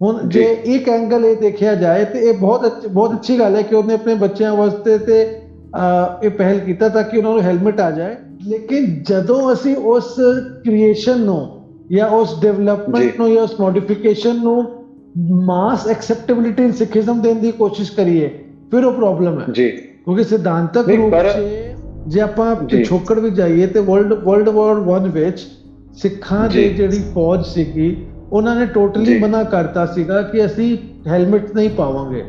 ਹੁਣ ਜੀ ਜੇ ਇੱਕ ਐਂਗਲ ਇਹ ਦੇਖਿਆ ਜਾਏ ਤੇ ਇਹ ਬਹੁਤ ਅੱਛੀ ਗੱਲ ਹੈ ਕਿ ਉਹਨੇ ਆਪਣੇ ਬੱਚਿਆਂ ਵਾਸਤੇ ਤੇ ਇਹ ਪਹਿਲ ਕੀਤਾ ਤਾਂ ਕਿ ਉਹਨਾਂ ਨੂੰ ਹੈਲਮਟ ਆ ਜਾਏ। ਲੇਕਿਨ ਜਦੋਂ ਅਸੀਂ ਉਸ ਕ੍ਰੀਏਸ਼ਨ ਨੂੰ ਜਾਂ ਉਸ ਜੀ ਡਿਵੈਲਪਮੈਂਟ ਨੂੰ ਜਾਂ ਉਸ ਮੋਡੀਫਿਕੇਸ਼ਨ ਨੂੰ ਮਾਸ ਐਕਸੈਪਟੇਬਿਲਿਟੀ ਇਨ ਸਿੱਖੀਜ਼ਮ ਦੇਣ ਦੀ ਕੋਸ਼ਿਸ਼ ਕਰੀਏ, ਫਿਰ ਉਹ ਪ੍ਰੋਬਲਮ ਹੈ। ਜੀ ਕਿਉਂਕਿ ਸਿਧਾਂਤਕ ਨਹੀਂ ਰੂਪ ਪਰ 'ਚ ਜੇ ਆਪਾਂ ਜੀ ਪਿਛੋਕੜ ਵੀ ਜਾਈਏ ਤੇ ਵਰਲਡ ਵਾਰ 1 ਵਿੱਚ ਸਿੱਖਾਂ ਜੀ ਦੀ ਜਿਹੜੀ ਫੌਜ ਸੀਗੀ ਉਹਨਾਂ ਨੇ ਟੋਟਲੀ ਜੀ ਮਨਾ ਕਰਤਾ ਸੀਗਾ ਕਿ ਅਸੀਂ ਹੈਲਮਟ ਨਹੀਂ ਪਾਵਾਂਗੇ,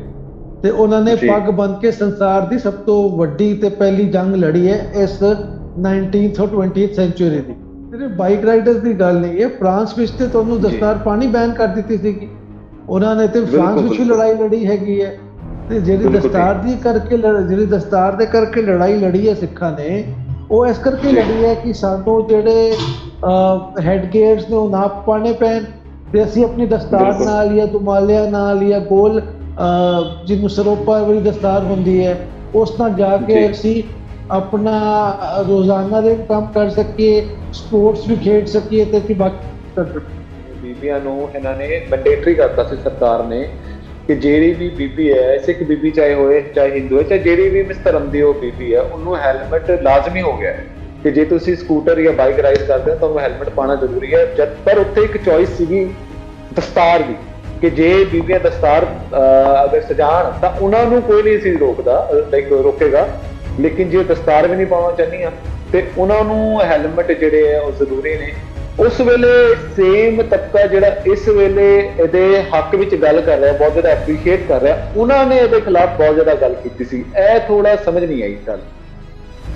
ਤੇ ਉਹਨਾਂ ਨੇ ਜੀ ਪੱਗ ਬੰਨ੍ਹ ਕੇ ਸੰਸਾਰ ਦੀ ਸਭ ਤੋਂ ਵੱਡੀ ਤੇ ਪਹਿਲੀ ਜੰਗ ਲੜੀ ਹੈ ਇਸ 19th ਔਰ 20th ਸੈਂਚੁਰੀ ਦੀ। ਸਿਰਫ ਬਾਈਕ ਰਾਈਡਰਸ ਦੀ ਗੱਲ ਨਹੀਂ ਹੈ, ਫਰਾਂਸ ਵਿੱਚ ਤੇ ਤੁਹਾਨੂੰ ਜੀ ਦਸਤਾਰ ਪਾਣੀ ਬੈਨ ਕਰ ਦਿੱਤੀ ਸੀਗੀ ਉਹਨਾਂ ਨੇ, ਤੇ ਫਰਾਂਸ ਬਿਲਕੁਲ ਵਿੱਚ ਵੀ ਬਿਲਕੁਲ ਲੜਾਈ ਲੜੀ ਹੈਗੀ ਹੈ। ਤੇ ਬਿਲਕੁਲ ਜੀ ਜਿਹੜੀ ਦਸਤਾਰ ਦੇ ਕਰਕੇ ਲੜਾਈ ਲੜੀ ਹੈ ਸਿੱਖਾਂ ਨੇ, ਉਹ ਇਸ ਕਰਕੇ ਜੀ ਲੜੀ ਹੈ ਕਿ ਸਾਨੂੰ ਜਿਹੜੇ ਹੈਡ ਗੇਅਰਸ ਨੇ ਉਹ ਨਾ ਪਾਣੇ ਪੈਣ, ਤੇ ਅਸੀਂ ਆਪਣੀ ਦਸਤਾਰ ਬਿਲਕੁਲ ਨਾਲ ਜਾਂ ਦੁਮਾਲਿਆਂ ਨਾਲ ਜਾਂ ਗੋਲ ਜਿਹਨੂੰ ਸਰੋਪਾ ਵਾਲੀ ਦਸਤਾਰ ਹੁੰਦੀ ਹੈ ਉਸ ਨਾਲ ਜਾ ਜੀ ਕੇ ਅਸੀਂ ਆਪਣਾ ਰੋਜ਼ਾਨਾ ਦੇ ਕੰਮ ਕਰ ਸਕੀਏ, ਸਪੋਰਟਸ ਵੀ ਖੇਡ ਸਕੀਏ ਤੇ ਅਸੀਂ ਬਾਕੀ ਕਰ ਸਕੀਏ। ਬੀਬੀਆਂ ਨੂੰ ਇਹਨਾਂ ਨੇ ਮੈਂਡੇਟਰੀ ਕਰਤਾ ਸੀ ਸਰਕਾਰ ਨੇ ਕਿ ਜਿਹੜੀ ਵੀ ਬੀਬੀ ਹੈ, ਸਿੱਖ ਬੀਬੀ ਚਾਹੇ ਹੋਏ ਚਾਹੇ ਹਿੰਦੂ ਹੈ ਚਾਹੇ ਜਿਹੜੀ ਵੀ ਮਿਸ ਧਰਮ ਦੀ ਉਹ ਬੀਬੀ ਹੈ, ਉਹਨੂੰ ਹੈਲਮਟ ਲਾਜ਼ਮੀ ਹੋ ਗਿਆ ਹੈ ਕਿ ਜੇ ਤੁਸੀਂ ਸਕੂਟਰ ਜਾਂ ਬਾਈਕ ਰਾਈਡ ਕਰਦੇ ਹੋ ਤੁਹਾਨੂੰ ਹੈਲਮਟ ਪਾਉਣਾ ਜ਼ਰੂਰੀ ਹੈ। ਜਦ ਪਰ ਉੱਥੇ ਇੱਕ ਚੋਇਸ ਸੀਗੀ ਦਸਤਾਰ ਦੀ ਕਿ ਜੇ ਬੀਬੀਆਂ ਦਸਤਾਰ ਅਗਰ ਸਜਾਣ ਤਾਂ ਉਹਨਾਂ ਨੂੰ ਕੋਈ ਨਹੀਂ ਸੀ ਰੋਕੇਗਾ, ਲੇਕਿਨ ਜੇ ਦਸਤਾਰ ਵੀ ਨਹੀਂ ਪਾਉਣਾ ਚਾਹੁੰਦੀਆਂ ਤੇ ਉਹਨਾਂ ਨੂੰ ਹੈਲਮਟ ਜਿਹੜੇ ਆ ਉਹ ਜ਼ਰੂਰੀ ਨੇ। ਉਸ ਵੇਲੇ ਸੇਮ ਤਬਕਾ ਜਿਹੜਾ ਇਸ ਵੇਲੇ ਇਹਦੇ ਹੱਕ ਵਿੱਚ ਗੱਲ ਕਰ ਰਿਹਾ, ਬਹੁਤ ਜ਼ਿਆਦਾ ਐਪਰੀਸ਼ੀਏਟ ਕਰ ਰਿਹਾ, ਉਹਨਾਂ ਨੇ ਇਹਦੇ ਖਿਲਾਫ ਬਹੁਤ ਜ਼ਿਆਦਾ ਗੱਲ ਕੀਤੀ ਸੀ। ਇਹ ਥੋੜਾ ਸਮਝ ਨਹੀਂ ਆਈ ਗੱਲ।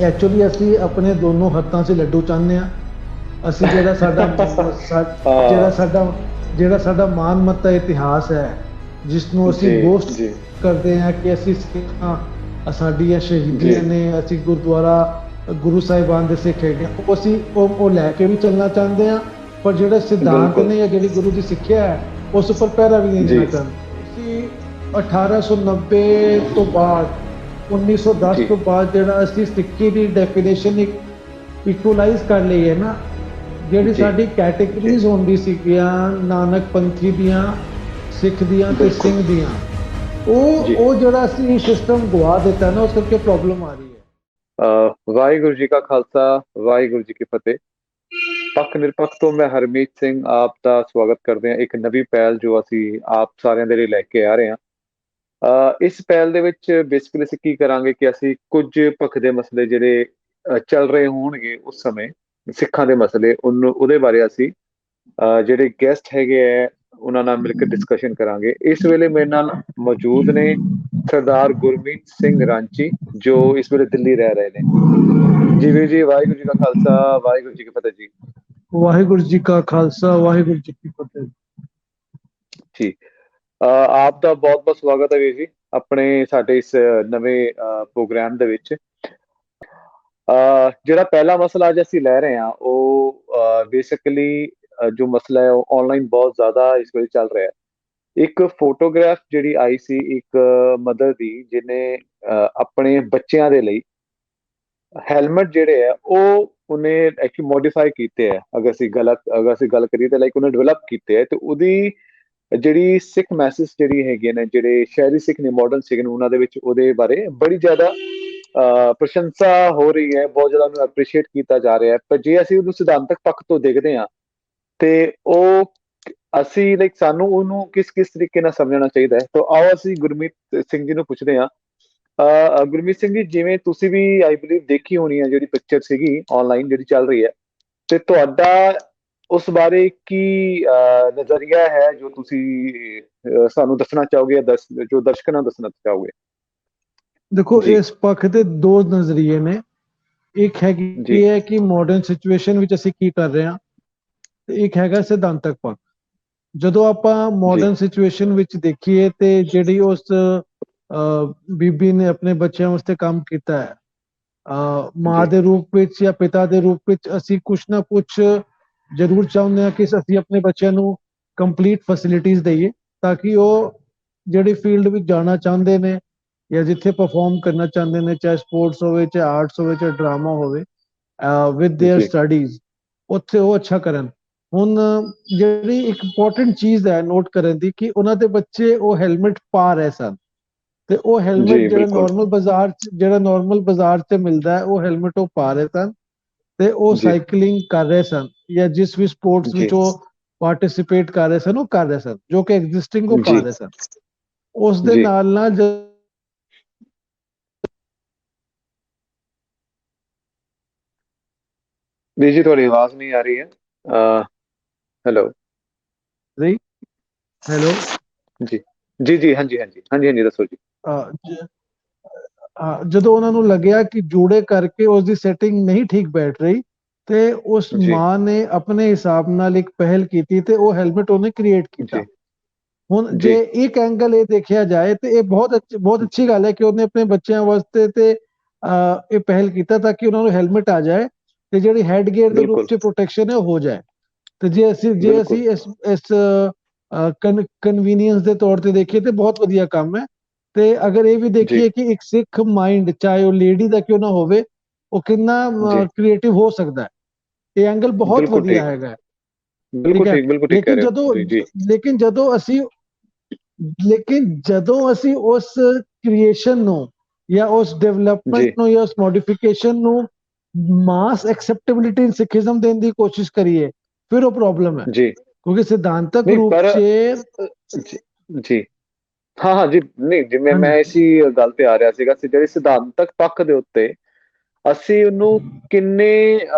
ਐਕਚੁਅਲੀ ਅਸੀਂ ਆਪਣੇ ਦੋਨੋਂ ਹੱਥਾਂ 'ਚ ਲੱਡੂ ਚਾਹੁੰਦੇ ਹਾਂ। ਅਸੀਂ ਹਾਂ ਜਿਹੜਾ ਸਾਡਾ ਮਾਨ ਮੱਤਾ ਇਤਿਹਾਸ ਹੈ, ਜਿਸ ਨੂੰ ਅਸੀਂ ਜੀ ਬੋਸਟ ਜੀ ਕਰਦੇ ਹਾਂ ਕਿ ਅਸੀਂ ਸਿੱਖਾਂ, ਸਾਡੀਆਂ ਜੀ ਸ਼ਹੀਦੀਆਂ ਨੇ, ਅਸੀਂ ਗੁਰਦੁਆਰਾ ਗੁਰੂ ਸਾਹਿਬਾਨ ਦੇ ਸਿੱਖ ਹੈਗੇ, ਉਹ ਅਸੀਂ ਉਹ ਲੈ ਕੇ ਵੀ ਚੱਲਣਾ ਚਾਹੁੰਦੇ ਹਾਂ, ਪਰ ਜਿਹੜੇ ਸਿਧਾਂਤ ਬਿਲਕੁਲ ਨੇ ਜਾਂ ਜਿਹੜੀ ਗੁਰੂ ਦੀ ਸਿੱਖਿਆ ਹੈ ਉਸ ਉੱਪਰ ਪਹਿਰਾ ਵੀ ਨਹੀਂ ਜੀ ਦੇਣਾ ਚਾਹੁੰਦੇ। ਅਸੀਂ 1890 ਤੋਂ ਬਾਅਦ 1910 ਜੀ ਤੋਂ ਬਾਅਦ ਜਿਹੜਾ ਅਸੀਂ ਸਿੱਖੀ ਦੀ ਡੈਫੀਨੇਸ਼ਨ ਇਕੁਅਲਾਈਜ਼ ਕਰ ਲਈ ਹੈ ਨਾ, ਜਿਹੜੀ ਜੀ ਸਾਡੀ ਜੀ ਕੈਟੇਗਰੀਜ਼ ਹੁੰਦੀ ਸੀਗੀਆਂ ਨਾਨਕ ਪੰਥੀ ਦੀਆਂ, ਸਿੱਖ ਦੀਆਂ ਤੇ ਬਿਲਕੁਲ ਸਿੰਘ ਦੀਆਂ, ਜੀ ਉਹ ਜਿਹੜਾ ਅਸੀਂ ਸਿਸਟਮ ਗਵਾ ਦਿੱਤਾ ਨਾ, ਉਸ ਕਰਕੇ ਪ੍ਰੋਬਲਮ ਆ ਰਹੀ ਹੈ। ਵਾਹਿਗੁਰੂ ਜੀ ਕਾ ਖਾਲਸਾ, ਵਾਹਿਗੁਰੂ ਜੀ ਕੀ ਫਤਿਹ। ਪੱਖ ਨਿਰਪੱਖ ਤੋਂ ਮੈਂ ਹਰਮੀਤ ਸਿੰਘ ਆਪ ਦਾ ਸਵਾਗਤ ਕਰਦੇ ਹਾਂ ਇੱਕ ਨਵੀਂ ਪਹਿਲ ਜੋ ਅਸੀਂ ਆਪ ਸਾਰਿਆਂ ਦੇ ਲਈ ਲੈ ਕੇ ਆ ਰਹੇ ਹਾਂ। ਇਸ ਪਹਿਲ ਦੇ ਵਿੱਚ ਬੇਸਿਕਲੀ ਅਸੀਂ ਕੀ ਕਰਾਂਗੇ ਕਿ ਅਸੀਂ ਕੁਝ ਪੱਖ ਦੇ ਮਸਲੇ ਜਿਹੜੇ ਚੱਲ ਰਹੇ ਹੋਣਗੇ ਉਸ ਸਮੇਂ, ਸਿੱਖਾਂ ਦੇ ਮਸਲੇ, ਉਹਦੇ ਬਾਰੇ ਅਸੀਂ ਜਿਹੜੇ ਗੈਸਟ ਹੈਗੇ ਹੈ ਉਹਨਾਂ ਨਾਲ ਮਿਲ ਕੇ ਡਿਸਕਸ਼ਨ ਕਰਾਂਗੇ। ਇਸ ਵੇਲੇ ਮੇਰੇ ਨਾਲ ਮੌਜੂਦ ਨੇ ਸਰਦਾਰ ਗੁਰਮੀਤ ਸਿੰਘ ਰਾਂਚੀ, ਜੋ ਇਸ ਵੇਲੇ ਦਿੱਲੀ ਰਹਿ ਰਹੇ ਨੇ। ਜੀ ਵੀਰ ਜੀ, ਵਾਹਿਗੁਰੂ ਜੀ ਕਾ ਖਾਲਸਾ, ਵਾਹਿਗੁਰੂ ਜੀ ਕੀ ਫਤਿਹ ਜੀ। ਵਾਹਿਗੁਰੂ ਜੀ ਕਾ ਖਾਲਸਾ, ਵਾਹਿਗੁਰੂ ਜੀ ਕੀ ਫਤਿਹ ਜੀ ਆਪ ਦਾ ਬਹੁਤ ਬਹੁਤ ਸਵਾਗਤ ਹੈ ਵੀਰ ਜੀ ਆਪਣੇ ਸਾਡੇ ਇਸ ਨਵੇਂ ਪ੍ਰੋਗਰਾਮ ਦੇ ਵਿੱਚ। ਜਿਹੜਾ ਪਹਿਲਾ ਮਸਲਾ ਅੱਜ ਅਸੀਂ ਲੈ ਰਹੇ ਹਾਂ ਉਹ ਬੇਸਿਕਲੀ ਜੋ ਮਸਲਾ ਹੈ ਉਹ ਆਨਲਾਈਨ ਬਹੁਤ ਜ਼ਿਆਦਾ ਇਸ ਵੇਲੇ ਚੱਲ ਰਿਹਾ ਹੈ। ਇੱਕ ਫੋਟੋਗ੍ਰਾਫ ਜਿਹੜੀ ਆਈ ਸੀ ਇੱਕ ਮਦਰ ਦੀ, ਜਿਹਨੇ ਆਪਣੇ ਬੱਚਿਆਂ ਦੇ ਲਈ ਹੈਲਮਟ ਜਿਹੜੇ ਆ ਉਹ ਉਹਨੇ ਐਕਚੁਅਲੀ ਮੋਡੀਫਾਈ ਕੀਤੇ ਹੈ। ਅਗਰ ਅਸੀਂ ਗੱਲ ਕਰੀਏ ਤਾਂ ਲਾਈਕ ਉਹਨੇ ਡਿਵੈਲਪ ਕੀਤੇ ਹੈ, ਤੇ ਉਹਦੀ ਜਿਹੜੀ ਸਿੱਖ ਮੈਸੇਜ ਜਿਹੜੀ ਹੈਗੀਆਂ ਨੇ, ਜਿਹੜੇ ਸ਼ਹਿਰੀ ਸਿੱਖ ਨੇ, ਮਾਡਰਨ ਸਿੱਖ ਨੇ, ਉਹਨਾਂ ਦੇ ਵਿੱਚ ਉਹਦੇ ਬਾਰੇ ਬੜੀ ਜ਼ਿਆਦਾ ਪ੍ਰਸ਼ੰਸਾ ਹੋ ਰਹੀ ਹੈ, ਬਹੁਤ ਜ਼ਿਆਦਾ ਉਹਨੂੰ ਐਪਰੀਸ਼ੀਏਟ ਕੀਤਾ ਜਾ ਰਿਹਾ ਹੈ। ਪਰ ਜੇ ਅਸੀਂ ਉਹਨੂੰ ਸਿਧਾਂਤਕ ਪੱਖ ਤੋਂ ਦੇਖਦੇ ਹਾਂ ਤੇ ਉਹ ਅਸੀਂ ਲਾਈਕ ਸਾਨੂੰ ਉਹਨੂੰ ਕਿਸ ਤਰੀਕੇ ਨਾਲ ਸਮਝਣਾ ਚਾਹੀਦਾ ਹੈ। ਤਾਂ ਆਓ ਅਸੀਂ ਗੁਰਮੀਤ ਸਿੰਘ ਜੀ ਨੂੰ ਪੁੱਛਦੇ ਹਾਂ। ਗੁਰਮੀਤ ਸਿੰਘ ਜੀ, ਜਿਵੇਂ ਤੁਸੀਂ ਵੀ ਆਈ ਬਲੀਵ ਦੇਖੀ ਹੋਣੀ ਹੈ ਜਿਹੜੀ ਪਿਕਚਰ ਸੀਗੀ ਆਨਲਾਈਨ ਜਿਹੜੀ ਚੱਲ ਰਹੀ ਹੈ, ਤੇ ਤੁਹਾਡਾ ਉਸ ਬਾਰੇ ਕੀ ਨਜ਼ਰੀਆ ਹੈ ਜੋ ਤੁਸੀਂ ਸਾਨੂੰ ਦੱਸਣਾ ਚਾਹੋਗੇ, ਜੋ ਦਰਸ਼ਕਾਂ ਨੂੰ ਦੱਸਣਾ ਚਾਹੋਗੇ? ਦੇਖੋ, ਜੀ ਇਸ ਪੱਖ ਦੇ ਦੋ ਨਜ਼ਰੀਏ ਨੇ। ਇੱਕ ਜੀ ਹੈਗੀ ਹੈ ਕਿ ਮਾਡਰਨ ਸਿਚੁਏਸ਼ਨ ਵਿੱਚ ਅਸੀਂ ਕੀ ਕਰ ਰਹੇ ਹਾਂ, ਤੇ ਇੱਕ ਹੈਗਾ ਸਿਧਾਂਤਕ ਪੱਖ। ਜਦੋਂ ਆਪਾਂ ਜੀ ਮਾਡਰਨ ਸਿਚੁਏਸ਼ਨ ਵਿੱਚ ਦੇਖੀਏ ਤੇ ਜਿਹੜੀ ਉਸ ਬੀਬੀ ਨੇ ਆਪਣੇ ਬੱਚਿਆਂ ਵਾਸਤੇ ਕੰਮ ਕੀਤਾ ਹੈ, ਮਾਂ ਜੀ ਦੇ ਰੂਪ ਵਿੱਚ ਜਾਂ ਪਿਤਾ ਦੇ ਰੂਪ ਵਿੱਚ, ਅਸੀਂ ਕੁਛ ਨਾ ਕੁਛ ਜ਼ਰੂਰ ਚਾਹੁੰਦੇ ਹਾਂ ਕਿ ਅਸੀਂ ਆਪਣੇ ਬੱਚਿਆਂ ਨੂੰ ਕੰਪਲੀਟ ਫੈਸਿਲਿਟੀਜ਼ ਦਈਏ, ਤਾਂ ਕਿ ਉਹ ਜਿਹੜੀ ਫੀਲਡ ਵਿੱਚ ਜਾਣਾ ਚਾਹੁੰਦੇ ਨੇ ਜਾਂ ਜਿੱਥੇ ਪਰਫਾਰਮ ਕਰਨਾ ਚਾਹੁੰਦੇ ਨੇ, ਚਾਹੇ ਸਪੋਰਟਸ ਹੋਵੇ, ਚਾਹੇ ਆਰਟਸ ਹੋਵੇ, ਚਾਹੇ ਡਰਾਮਾ ਹੋਵੇ, ਵਿਦ देयर ਜੀ ਸਟੱਡੀਜ਼, ਉੱਥੇ ਉਹ ਅੱਛਾ ਕਰਨ। ਹੁਣ ਜਿਹੜੀ ਇੱਕ ਇੰਪੋਰਟੈਂਟ ਚੀਜ਼ ਹੈ ਨੋਟ ਕਰਨ ਦੀ ਕਿ ਉਹਨਾਂ ਦੇ ਬੱਚੇ ਉਹ ਹੈਲਮਟ ਪਾ ਰਹੇ ਸਨ, ਤੇ ਉਹ ਹੈਲਮਟ ਜੀ ਬਿल्कुल। ਜਿਹੜਾ ਨਾਰਮਲ ਬਾਜ਼ਾਰ 'ਚ ਮਿਲਦਾ ਹੈ ਉਹ ਹੈਲਮਟ ਉਹ ਪਾ ਰਹੇ ਸਨ, ਤੇ ਉਹ जी ਸਾਈਕਲਿੰਗ ਕਰ ਰਹੇ ਸਨ ਜਾਂ ਜਿਸ ਵੀ ਸਪੋਰਟਸ जी ਵਿੱਚ ਉਹ ਪਾਰਟਿਸਿਪੇਟ ਕਰ ਰਹੇ ਸਨ ਉਹ ਕਰ ਰਹੇ ਸਨ, ਜੋ ਕਿ ਐਗਜ਼ਿਸਟਿੰਗ ਉਹ ਪਾ जी ਰਹੇ ਸਨ। ਉਸ ਦੇ जी। ਨਾਲ ਨਾਲ जी थोड़ी आवाज नहीं आ रही है। हेलो। ਰਹੀ ਹੈਲੋ। जी जी जी, हाँ जी हाँ जी हाँ जी हाँ जी, दसो जी। ਜਦੋਂ ਉਹਨਾਂ ਨੂੰ ਲੱਗਿਆ ਕਿ ਜੂੜੇ ਕਰਕੇ ਉਸ ਦੀ ਸੈਟਿੰਗ ਨਹੀਂ ਠੀਕ ਬੈਠ ਰਹੀ, ਤੇ ਉਸ जी ਮਾਂ ਨੇ ਆਪਣੇ ਹਿਸਾਬ ਨਾਲ ਇੱਕ ਪਹਿਲ ਕੀਤੀ ਤੇ ਉਹ ਹੈਲਮਟ ਉਹਨੇ ਕ੍ਰੀਏਟ ਕੀਤਾ। जी ਹੁਣ जी ਜੇ ਇੱਕ ਐਂਗਲ ਇਹ ਦੇਖਿਆ ਜਾਏ ਤੇ ਇਹ ਬਹੁਤ ਅੱਛੀ ਗੱਲ ਹੈ ਕਿ ਉਹਨੇ ਆਪਣੇ ਬੱਚਿਆਂ ਵਾਸਤੇ ਤੇ ਇਹ ਪਹਿਲ ਕੀਤਾ ਤਾਂ ਕਿ ਉਹਨਾਂ ਨੂੰ ਹੈਲਮਟ ਆ ਜਾਏ ਤੇ ਜਿਹੜੀ ਹੈਡ ਗੇਅਰ ਦੇ ਰੂਪ बिल्कुल ਚ ਪ੍ਰੋਟੈਕਸ਼ਨ ਹੈ ਉਹ ਹੋ ਜਾਏ। ਤੇ ਜੇ ਅਸੀਂ बिल्कुल। ਇਸ ਕਨਵੀਨੀਅੰਸ ਦੇ ਤੌਰ ਤੇ ਦੇਖੀਏ ਤੇ ਬਹੁਤ ਵਧੀਆ ਕੰਮ ਹੈ। ਤੇ ਅਗਰ ਇਹ ਵੀ जी ਦੇਖੀਏ ਕਿ ਇੱਕ ਸਿੱਖ ਮਾਈਂਡ ਚਾਹੇ ਉਹ ਲੇਡੀ ਦਾ ਕਿਉਂ ਨਾ ਹੋਵੇ ਉਹ ਕਿੰਨਾ जी ਕ੍ਰੀਏਟਿਵ ਹੋ ਸਕਦਾ ਹੈ, ਇਹ ਐਂਗਲ ਬਹੁਤ बिल्कुल ਵਧੀਆ ठीक। ਹੈਗਾ। ਠੀਕ ਹੈ। बिल्कुल ठीक कह ਲੇਕਿन रहे ਜਦੋਂ हो जी जी। ਲੇਕਿਨ ਜਦੋਂ ਅਸੀਂ ਲੇਕਿਨ ਜਦੋਂ ਅਸੀਂ ਉਸ ਕ੍ਰੀਏਸ਼ਨ ਨੂੰ ਜਾਂ ਉਸ ਡਿਵੈਲਪਮੈਂਟ जी ਨੂੰ ਜਾਂ ਉਸ ਮੋਡੀਫਿਕੇਸ਼ਨ ਨੂੰ ਮਾਸ ਐਕਸੈਪਟੇਬਿਲਿਟੀ ਇਨ ਸਿੱਖੀਜ਼ਮ ਦੇਣ ਦੀ ਕੋਸ਼ਿਸ਼ ਕਰੀਏ, ਫਿਰ ਉਹ ਪ੍ਰੋਬਲਮ ਹੈ। जी। ਕਿਉਂਕਿ ਸਿਧਾਂਤਕ नहीं ਰੂਪ पर 'ਚ जी जी। ਹਾਂ ਹਾਂ ਜੀ, ਨਹੀਂ ਜਿਵੇਂ ਹਾਂਜੀ ਮੈਂ ਇਸੀ ਗੱਲ ਤੇ ਆ ਰਿਹਾ ਸੀਗਾ ਜਿਹੜੀ ਸਿਧਾਂਤਕ ਪੱਖ ਦੇ ਉੱਤੇ ਅਸੀਂ ਉਹਨੂੰ ਕਿੰਨੇ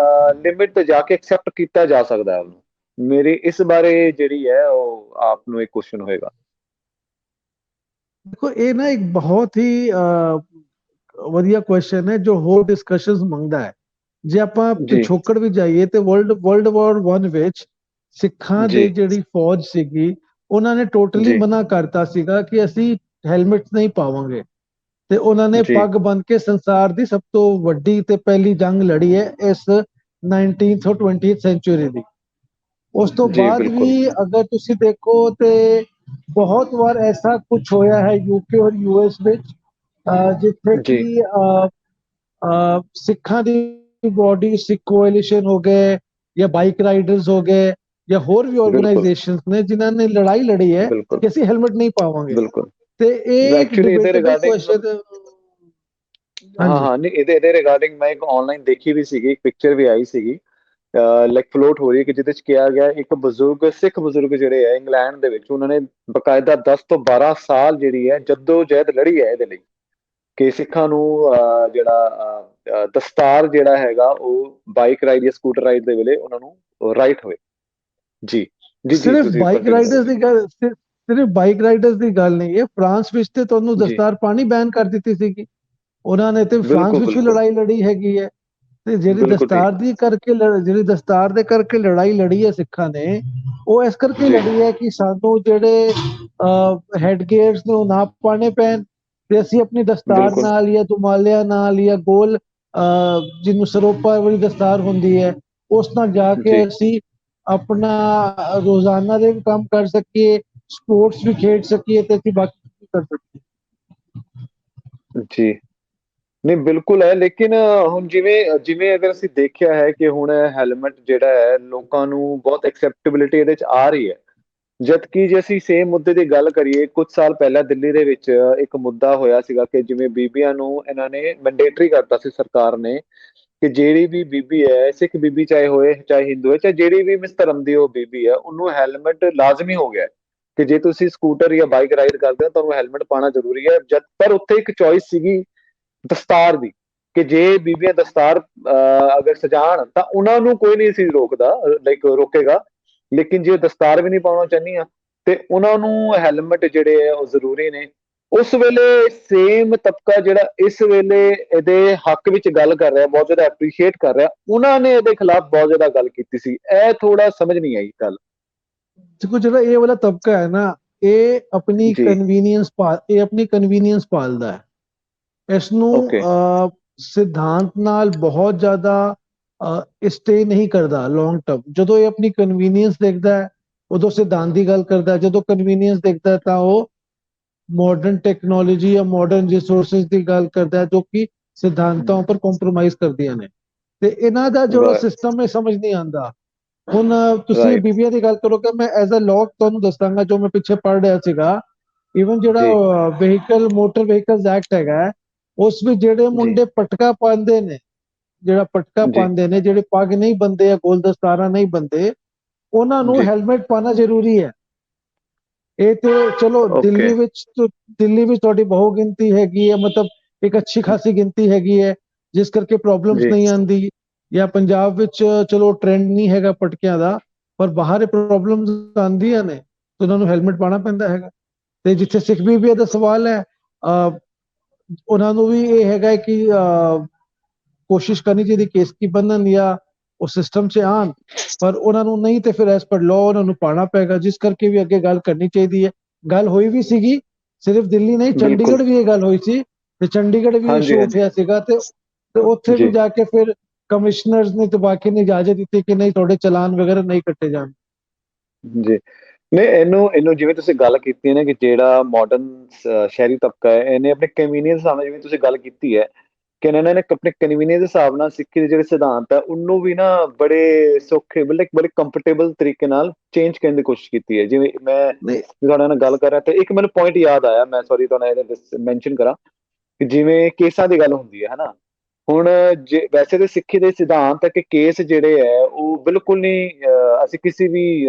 ਲਿਮਿਟ ਤੇ ਜਾ ਕੇ ਐਕਸੈਪਟ ਕੀਤਾ ਜਾ ਸਕਦਾ ਹੈ ਉਹਨੂੰ, ਮੇਰੀ ਇਸ ਬਾਰੇ ਜਿਹੜੀ ਹੈ ਉਹ ਆਪ ਨੂੰ ਇੱਕ ਕੁਐਸਚਨ ਹੋਏਗਾ। ਦੇਖੋ ਇਹ ਨਾ ਇੱਕ ਬਹੁਤ ਹੀ ਵਧੀਆ ਕੁਐਸਚਨ ਹੈ ਜੋ ਹੋਰ ਡਿਸਕਸ਼ਨਸ ਮੰਗਦਾ ਹੈ। ਜੇ ਆਪਾਂ ਜੀ ਪਿਛੋਕੜ ਵੀ ਜਾਈਏ ਤੇ ਵਰਲਡ ਵਾਰ 1 ਵਿੱਚ ਸਿੱਖਾਂ ਜੀ ਦੇ ਜਿਹੜੀ ਫੌਜ ਸੀਗੀ ਉਹਨਾਂ ਨੇ ਟੋਟਲੀ ਜੀ ਮਨਾ ਕਰਤਾ ਸੀਗਾ ਕਿ ਅਸੀਂ ਹੈਲਮਟ ਨਹੀਂ ਪਾਵਾਂਗੇ, ਤੇ ਉਹਨਾਂ ਨੇ ਜੀ ਪੱਗ ਬੰਨ੍ਹ ਕੇ ਸੰਸਾਰ ਦੀ ਸਭ ਤੋਂ ਵੱਡੀ ਤੇ ਪਹਿਲੀ ਜੰਗ ਲੜੀ ਹੈ ਇਸ 19th ਔਰ 20th ਸੈਂਚੁਰੀ ਦੀ। ਉਸ ਤੋਂ ਜੀ ਬਾਅਦ ਬਿल्कुल। ਵੀ ਅਗਰ ਤੁਸੀਂ ਦੇਖੋ ਤੇ ਬਹੁਤ ਵਾਰ ਐਸਾ ਕੁਝ ਹੋਇਆ ਹੈ ਯੂਕੇ ਔਰ ਯੂਐਸ ਵਿੱਚ, ਜਿੱਥੇ जी ਕਿ ਸਿੱਖਾਂ ਦੀ ਬੋਡੀ ਸਿੱਖ ਕੋਐਲੀਸ਼ਨ ਹੋ ਗਏ ਜਾਂ ਬਾਈਕ ਰਾਈਡਰਸ ਹੋ ਗਏ ਜਾਂ ਹੋਰ ਵੀ बिल्कुल ਆਰਗੇਨਾਈਜੇਸ਼ਨਸ ਨੇ ਜਿਨ੍ਹਾਂ ਨੇ ਲੜਾਈ ਲੜੀ ਹੈ बिल्कुल ਕਿ ਅਸੀਂ ਹੈਲਮਟ ਨਹੀਂ ਪਾਵਾਂਗੇ। बिल्कुल। ਤੇ ਇਹ ਇੱਕ ਐਕਚੁਅਲੀ ਇਹਦੇ ਡਿਬੇਟੇਬਲ ਰਿਗਾਰਡਿੰਗ, ਕੁਐਸਚਨ। ਹਾਂ ਹਾਂਜੀ ਹਾਂ ਨਹੀਂ ਇਹਦੇ ਰਿਗਾਰਡਿੰਗ ਮੈਂ ਇੱਕ ਆਨਲਾਈਨ ਦੇਖੀ ਵੀ ਸੀਗੀ, ਇੱਕ ਪਿਕਚਰ ਵੀ ਆਈ ਸੀਗੀ ਲਾਈਕ ਫਲੋਟ ਹੋ ਰਹੀ ਹੈ ਕਿ ਜਿਹਦੇ ਚ ਕਿਹਾ ਗਿਆ ਇੱਕ ਬਜ਼ੁਰਗ ਸਿੱਖ ਬਜ਼ੁਰਗ ਜਿਹੜੇ ਹੈ ਇੰਗਲੈਂਡ ਦੇ ਵਿੱਚ ਉਹਨਾਂ ਨੇ ਬਕਾਇਦਾ 10 ਤੋਂ 12 ਸਾਲ ਜਿਹੜੀ ਹੈ ਜੱਦੋ ਜਹਿਦ ਲੜੀ ਹੈ ਇਹਦੇ ਲਈ ਕਿ ਸਿੱਖਾਂ ਨੂੰ ਜਿਹੜਾ ਦਸਤਾਰ ਜਿਹੜਾ ਹੈਗਾ ਉਹ ਬਾਈਕ ਰਾਈਡ ਜਾਂ ਸਕੂਟਰ ਰਾਈਡ ਦੇ ਵੇਲੇ ਉਹਨਾਂ ਨੂੰ ਰਾਈਟ ਹੋਵੇ। ਜੀ ਜੀ ਜੀ, ਸਿਰਫ ਤੁਸੀਂ ਬਾਈਕ ਕੰਟੀਨਿਊ ਕਰੋ ਰਾਈਡਰਸ ਜੀ। ਦੀ ਗੱਲ ਸਿਰਫ ਬਾਈਕ ਰਾਈਡਰਸ ਦੀ ਗੱਲ ਨਹੀਂ ਹੈ, ਫਰਾਂਸ ਵਿੱਚ ਤੇ ਤੁਹਾਨੂੰ ਜੀ ਦਸਤਾਰ ਪਾਣੀ ਬੈਨ ਕਰ ਦਿੱਤੀ ਸੀਗੀ। ਉਹਨਾਂ ਨੇ ਤੇ ਫਰਾਂਸ ਬਿਲਕੁਲ ਵਿੱਚ ਵੀ ਬਿਲकुल ਲੜਾਈ ਲੜੀ ਹੈਗੀ ਹੈ। ਤੇ ਜਿਹੜੀ ਬਿल्कुल ਦਸਤਾਰ ठीक। ਦੀ ਕਰਕੇ ਜਿਹੜੀ ਦਸਤਾਰ ਦੇ ਕਰਕੇ ਲੜਾਈ ਲੜੀ ਹੈ ਸਿੱਖਾਂ ਨੇ, ਉਹ ਇਸ ਕਰਕੇ जी ਲੜੀ ਹੈ ਕਿ ਸਾਨੂੰ ਜਿਹੜੇ ਹੈਡ ਗੇਅਰਸ ਨੇ ਉਹ ਨਾ ਪਾਣੇ ਪੈਣ, ਤੇ ਅਸੀਂ ਆਪਣੀ ਦਸਤਾਰ बिल्कुल ਨਾਲ ਜਾਂ ਦੁਮਾਲਿਆਂ ਨਾਲ ਜਾਂ ਗੋਲ ਜਿਹਨੂੰ ਸਰੋਪਾ ਵਾਲੀ ਦਸਤਾਰ ਹੁੰਦੀ ਹੈ ਉਸ ਨਾਲ ਜਾ ਕੇ जी ਅਸੀਂ ਆਪਣਾ ਰੋਜ਼ਾਨਾ ਦੇ ਵੀ ਕੰਮ ਕਰ ਸਕੀਏ, ਸਪੋਰਟਸ ਵੀ ਖੇਡ ਸਕੀਏ ਤੇ ਅਸੀਂ ਬਾਕੀ ਵੀ ਕਰ ਸਕੀਏ। जी। ਨਹੀਂ ਬਿਲਕੁਲ ਹੈ, ਲੇਕਿਨ ਹੁਣ ਜਿਵੇਂ ਜਿਵੇਂ ਅਗਰ ਅਸੀਂ ਦੇਖਿਆ ਹੈ ਕਿ ਹੁਣ ਹੈਲਮਟ ਜਿਹੜਾ ਹੈ ਲੋਕਾਂ ਨੂੰ ਬਹੁਤ ਐਕਸੈਪਟੇਬਿਲਿਟੀ ਇਹਦੇ ਚ ਆ ਰਹੀ ਹੈ, ਜਦ ਕਿ ਜੇ ਅਸੀਂ ਸੇਮ ਮੁੱਦੇ ਦੀ ਗੱਲ ਕਰੀਏ ਕੁਝ ਸਾਲ ਪਹਿਲਾਂ ਦਿੱਲੀ ਦੇ ਵਿੱਚ ਇੱਕ ਮੁੱਦਾ ਹੋਇਆ ਸੀਗਾ ਕਿ ਜਿਵੇਂ ਬੀਬੀਆਂ ਨੂੰ ਇਹਨਾਂ ਨੇ ਮੈਂਡੇਟਰੀ ਕਰਤਾ ਸੀ ਸਰਕਾਰ ਨੇ ਕਿ ਜਿਹੜੀ ਵੀ ਬੀਬੀ ਹੈ ਸਿੱਖ ਬੀਬੀ ਚਾਹੇ ਹੋਏ ਚਾਹੇ ਹਿੰਦੂ ਹੈ ਚਾਹੇ ਜਿਹੜੀ ਵੀ ਮਿਸ ਧਰਮ ਦੀ ਉਹ ਬੀਬੀ ਹੈ ਉਹਨੂੰ ਹੈਲਮਟ ਲਾਜ਼ਮੀ ਹੋ ਗਿਆ ਹੈ ਕਿ ਜੇ ਤੁਸੀਂ ਸਕੂਟਰ ਜਾਂ ਬਾਈਕ ਰਾਈਡ ਕਰਦੇ ਹੋ ਤੁਹਾਨੂੰ ਹੈਲਮਟ ਪਾਉਣਾ ਜ਼ਰੂਰੀ ਹੈ। ਜਦ ਪਰ ਉੱਥੇ ਇੱਕ ਚੋਇਸ ਸੀਗੀ ਦਸਤਾਰ ਦੀ ਕਿ ਜੇ ਬੀਬੀਆਂ ਦਸਤਾਰ ਅਗਰ ਸਜਾਣ ਤਾਂ ਉਹਨਾਂ ਨੂੰ ਕੋਈ ਨਹੀਂ ਸੀ ਰੋਕਦਾ, ਲਾਈਕ ਰੋਕੇਗਾ, ਲੇਕਿਨ ਜੇ ਦਸਤਾਰ ਵੀ ਨਹੀਂ ਪਾਉਣਾ ਚਾਹੁੰਦੀਆਂ ਤੇ ਉਹਨਾਂ ਨੂੰ ਹੈਲਮਟ ਜਿਹੜੇ ਆ ਉਹ ਜ਼ਰੂਰੀ ਨੇ। ਉਸ ਵੇਲੇ ਸੇਮ ਤਬਕਾ ਜਿਹੜਾ ਇਸ ਵੇਲੇ ਇਹਦੇ ਹੱਕ ਵਿੱਚ ਗੱਲ ਕਰ ਰਿਹਾ ਬਹੁਤ ਜ਼ਿਆਦਾ ਐਪਰੀਸ਼ੀਏਟ ਕਰ ਰਿਹਾ, ਉਹਨਾਂ ਨੇ ਇਹਦੇ ਖਿਲਾਫ ਬਹੁਤ ਜ਼ਿਆਦਾ ਗੱਲ ਕੀਤੀ ਸੀ, ਇਹ ਥੋੜਾ ਸਮਝ ਨਹੀਂ ਆਈ ਗੱਲ। ਦੇਖੋ ਜਿਹੜਾ ਇਹ ਵਾਲਾ ਤਬਕਾ ਹੈ ਨਾ, ਜੀ ਇਹ ਆਪਣੀ ਕਨਵੀਨੀਅੰਸ ਪਾਲਦਾ ਹੈ। ਇਸ ਨੂੰ ਓਕੇ ਸਿਧਾਂਤ ਨਾਲ ਬਹੁਤ ਜ਼ਿਆਦਾ ਸਟੇ ਨਹੀਂ ਕਰਦਾ ਲੌਂਗ ਟਰਮ। ਜਦੋਂ ਇਹ ਆਪਣੀ ਕਨਵੀਨੀਅੰਸ ਦੇਖਦਾ ਹੈ ਉਦੋਂ ਸਿਧਾਂਤ ਦੀ ਗੱਲ ਕਰਦਾ ਹੈ, ਜਦੋਂ ਕਨਵੀਨੀਅੰਸ ਦੇਖਦਾ ਹੈ ਤਾਂ ਉਹ ਮਾਡਰਨ ਟੈਕਨੋਲੋਜੀ ਜਾਂ ਮਾਡਰਨ ਰਿਸੋਰਸਿਸ ਦੀ ਗੱਲ ਕਰਦਾ ਹੈ ਜੋ ਕਿ ਸਿਧਾਂਤਾਂ ਉੱਪਰ ਕੰਪਰੋਮਾਈਜ਼ ਕਰਦੀਆਂ ਨੇ। ਤੇ ਇਹਨਾਂ ਦਾ ਜੋ ਰਾਈਟ ਸਿਸਟਮ ਹੈ ਸਮਝ ਨਹੀਂ ਆਉਂਦਾ। ਹੁਣ ਤੁਸੀਂ ਰਾਈਟ। ਬੀਬੀਆਂ ਦੀ ਗੱਲ ਕਰੋਗੇ, ਮੈਂ ਐਜ਼ ਅ ਲਾਅ ਤੁਹਾਨੂੰ ਦੱਸਾਂਗਾ ਜੋ ਮੈਂ ਪਿੱਛੇ ਪੜ੍ਹ ਰਿਹਾ ਸੀਗਾ। ਈਵਨ ਜੀ ਜਿਹੜਾ ਵਹੀਕਲ ਮੋਟਰ ਵਹੀਕਲਸ ਐਕਟ ਹੈਗਾ ਹੈ, ਉਸ ਵਿੱਚ ਜਿਹੜੇ ਜੀ ਮੁੰਡੇ ਪਟਕਾ ਪਾਉਂਦੇ ਨੇ, ਜਿਹੜਾ ਪਟਕਾ ਜੀ। ਪਾਉਂਦੇ ਨੇ, ਜਿਹੜੇ ਪੱਗ ਨਹੀਂ ਬੰਨਦੇ ਜਾਂ ਗੋਲ ਦਸਤਾਰਾ ਨਹੀਂ ਬੰਨਦੇ, ਉਹਨਾਂ ਨੂੰ ਜੀ ਹੈਲਮਟ ਪਾਣਾ ਜ਼ਰੂਰੀ ਹੈ। ਇਹ ਤੇ ਚਲੋ ਓਕੇ। ਦਿੱਲੀ ਵਿੱਚ ਤੁਹਾਡੀ ਬਹੁ ਗਿਣਤੀ ਹੈਗੀ ਹੈ, ਮਤਲਬ ਇੱਕ ਅੱਛੀ ਖਾਸੀ ਗਿਣਤੀ ਹੈਗੀ ਹੈ, ਜਿਸ ਕਰਕੇ ਪ੍ਰੋਬਲਮਸ ਜੀ ਨਹੀਂ ਆਉਂਦੀ। ਜਾਂ ਪੰਜਾਬ ਵਿੱਚ ਚਲੋ ਟ੍ਰੈਂਡ ਨਹੀਂ ਹੈਗਾ ਪਟਕਿਆਂ ਦਾ, ਪਰ ਬਾਹਰ ਇਹ ਪ੍ਰੋਬਲਮਸ ਆਉਂਦੀਆਂ ਨੇ, ਤੇ ਉਹਨਾਂ ਨੂੰ ਹੈਲਮਟ ਪਾਣਾ ਪੈਂਦਾ ਹੈਗਾ। ਤੇ ਜਿੱਥੇ ਸਿੱਖ ਬੀਬੀਆਂ ਦਾ ਸਵਾਲ ਹੈ, ਉਹਨਾਂ ਨੂੰ ਵੀ ਇਹ ਹੈਗਾ ਕਿ ਕੋਸ਼ਿਸ਼ ਕਰਨੀ ਚਾਹੀਦੀ ਕੇਸ ਕੀ ਬੰਨਣ ਜਾਂ ਉਹ ਸਿਸਟਮ 'ਚ ਆਉਣ, ਪਰ ਉਹਨਾਂ ਨੂੰ ਨਹੀਂ, ਤੇ ਫਿਰ ਐਸ ਪਰ ਲਾਅ ਉਹਨਾਂ ਨੂੰ ਪਾਣਾ ਪਏਗਾ, ਜਿਸ ਕਰਕੇ ਵੀ ਅੱਗੇ ਗੱਲ ਕਰਨੀ ਚਾਹੀਦੀ ਹੈ। ਗੱਲ ਹੋਈ ਵੀ ਸੀਗੀ, ਸਿਰਫ ਦਿੱਲੀ ਨਹੀਂ, ਬਿਲਕੁਲ। ਚੰਡੀਗੜ੍ਹ ਵੀ ਇਹ ਗੱਲ ਹੋਈ ਸੀ, ਤੇ ਚੰਡੀਗੜ੍ਹ ਵੀ ਹਾਂਜੀ ਇਸ਼ੂ ਹਾਂਜੀ। ਉੱਠਿਆ ਸੀਗਾ। ਤੇ ਉੱਥੇ ਵੀ ਜੀ ਜਾ ਕੇ ਫਿਰ ਕਮਿਸ਼ਨਰਸ ਨੇ ਤੇ ਬਾਕੀ ਨੇ ਇਜਾਜ਼ਤ ਦਿੱਤੀ ਕਿ ਨਹੀਂ, ਤੁਹਾਡੇ ਚਲਾਨ ਵਗੈਰਾ ਨਹੀਂ ਕੱਟੇ ਜਾਣ। ਜੀ। ਨਹੀਂ, ਇਹਨੂੰ ਜਿਵੇਂ ਤੁਸੀਂ ਗੱਲ ਕੀਤੀ ਹੈ ਨਾ ਕਿ ਜਿਹੜਾ ਮਾਡਰਨ ਸ਼ਹਿਰੀ ਤਬਕਾ ਹੈ, ਇਹਨੇ ਆਪਣੇ ਕਨਵੀਨੀਅੰਸ ਹਿਸਾਬ ਨਾਲ, ਜਿਵੇਂ ਤੁਸੀਂ ਗੱਲ ਕੀਤੀ ਹੈ ਕਿ ਇਹਨਾਂ ਨੇ ਆਪਣੇ ਕਨਵੀਨੀਅੰਸ ਦੇ ਹਿਸਾਬ ਨਾਲ ਸਿੱਖੀ ਦੇ ਜਿਹੜੇ ਸਿਧਾਂਤ ਹੈ ਉਹਨੂੰ ਵੀ ਨਾ ਬੜੇ ਸੌਖੇ, ਮਤਲਬ ਬੜੇ ਕੰਫਰਟੇਬਲ ਤਰੀਕੇ ਨਾਲ ਚੇਂਜ ਕਰਨ ਦੀ ਕੋਸ਼ਿਸ਼ ਕੀਤੀ ਹੈ। ਜਿਵੇਂ ਮੈਂ ਨਹੀਂ ਤੁਹਾਡੇ ਨਾਲ ਗੱਲ ਕਰ ਰਿਹਾ ਤੇ ਇੱਕ ਮੈਨੂੰ ਪੁਆਇੰਟ ਯਾਦ ਆਇਆ, ਮੈਂ ਸੌਰੀ ਤੁਹਾਨੂੰ ਇਹਦੇ ਮੈਂਸ਼ਨ ਕਰਾਂ ਕਿ ਜਿਵੇਂ ਕੇਸਾਂ ਦੀ ਗੱਲ ਹੁੰਦੀ ਹੈ ਹਨਾ। ਹੁਣ ਜੇ ਵੈਸੇ ਤਾਂ ਸਿੱਖੀ ਦੇ ਸਿਧਾਂਤ ਹੈ ਕਿ ਕੇਸ ਜਿਹੜੇ ਹੈ ਉਹ ਬਿਲਕੁਲ ਨਹੀਂ, ਅਸੀਂ ਕਿਸੇ ਵੀ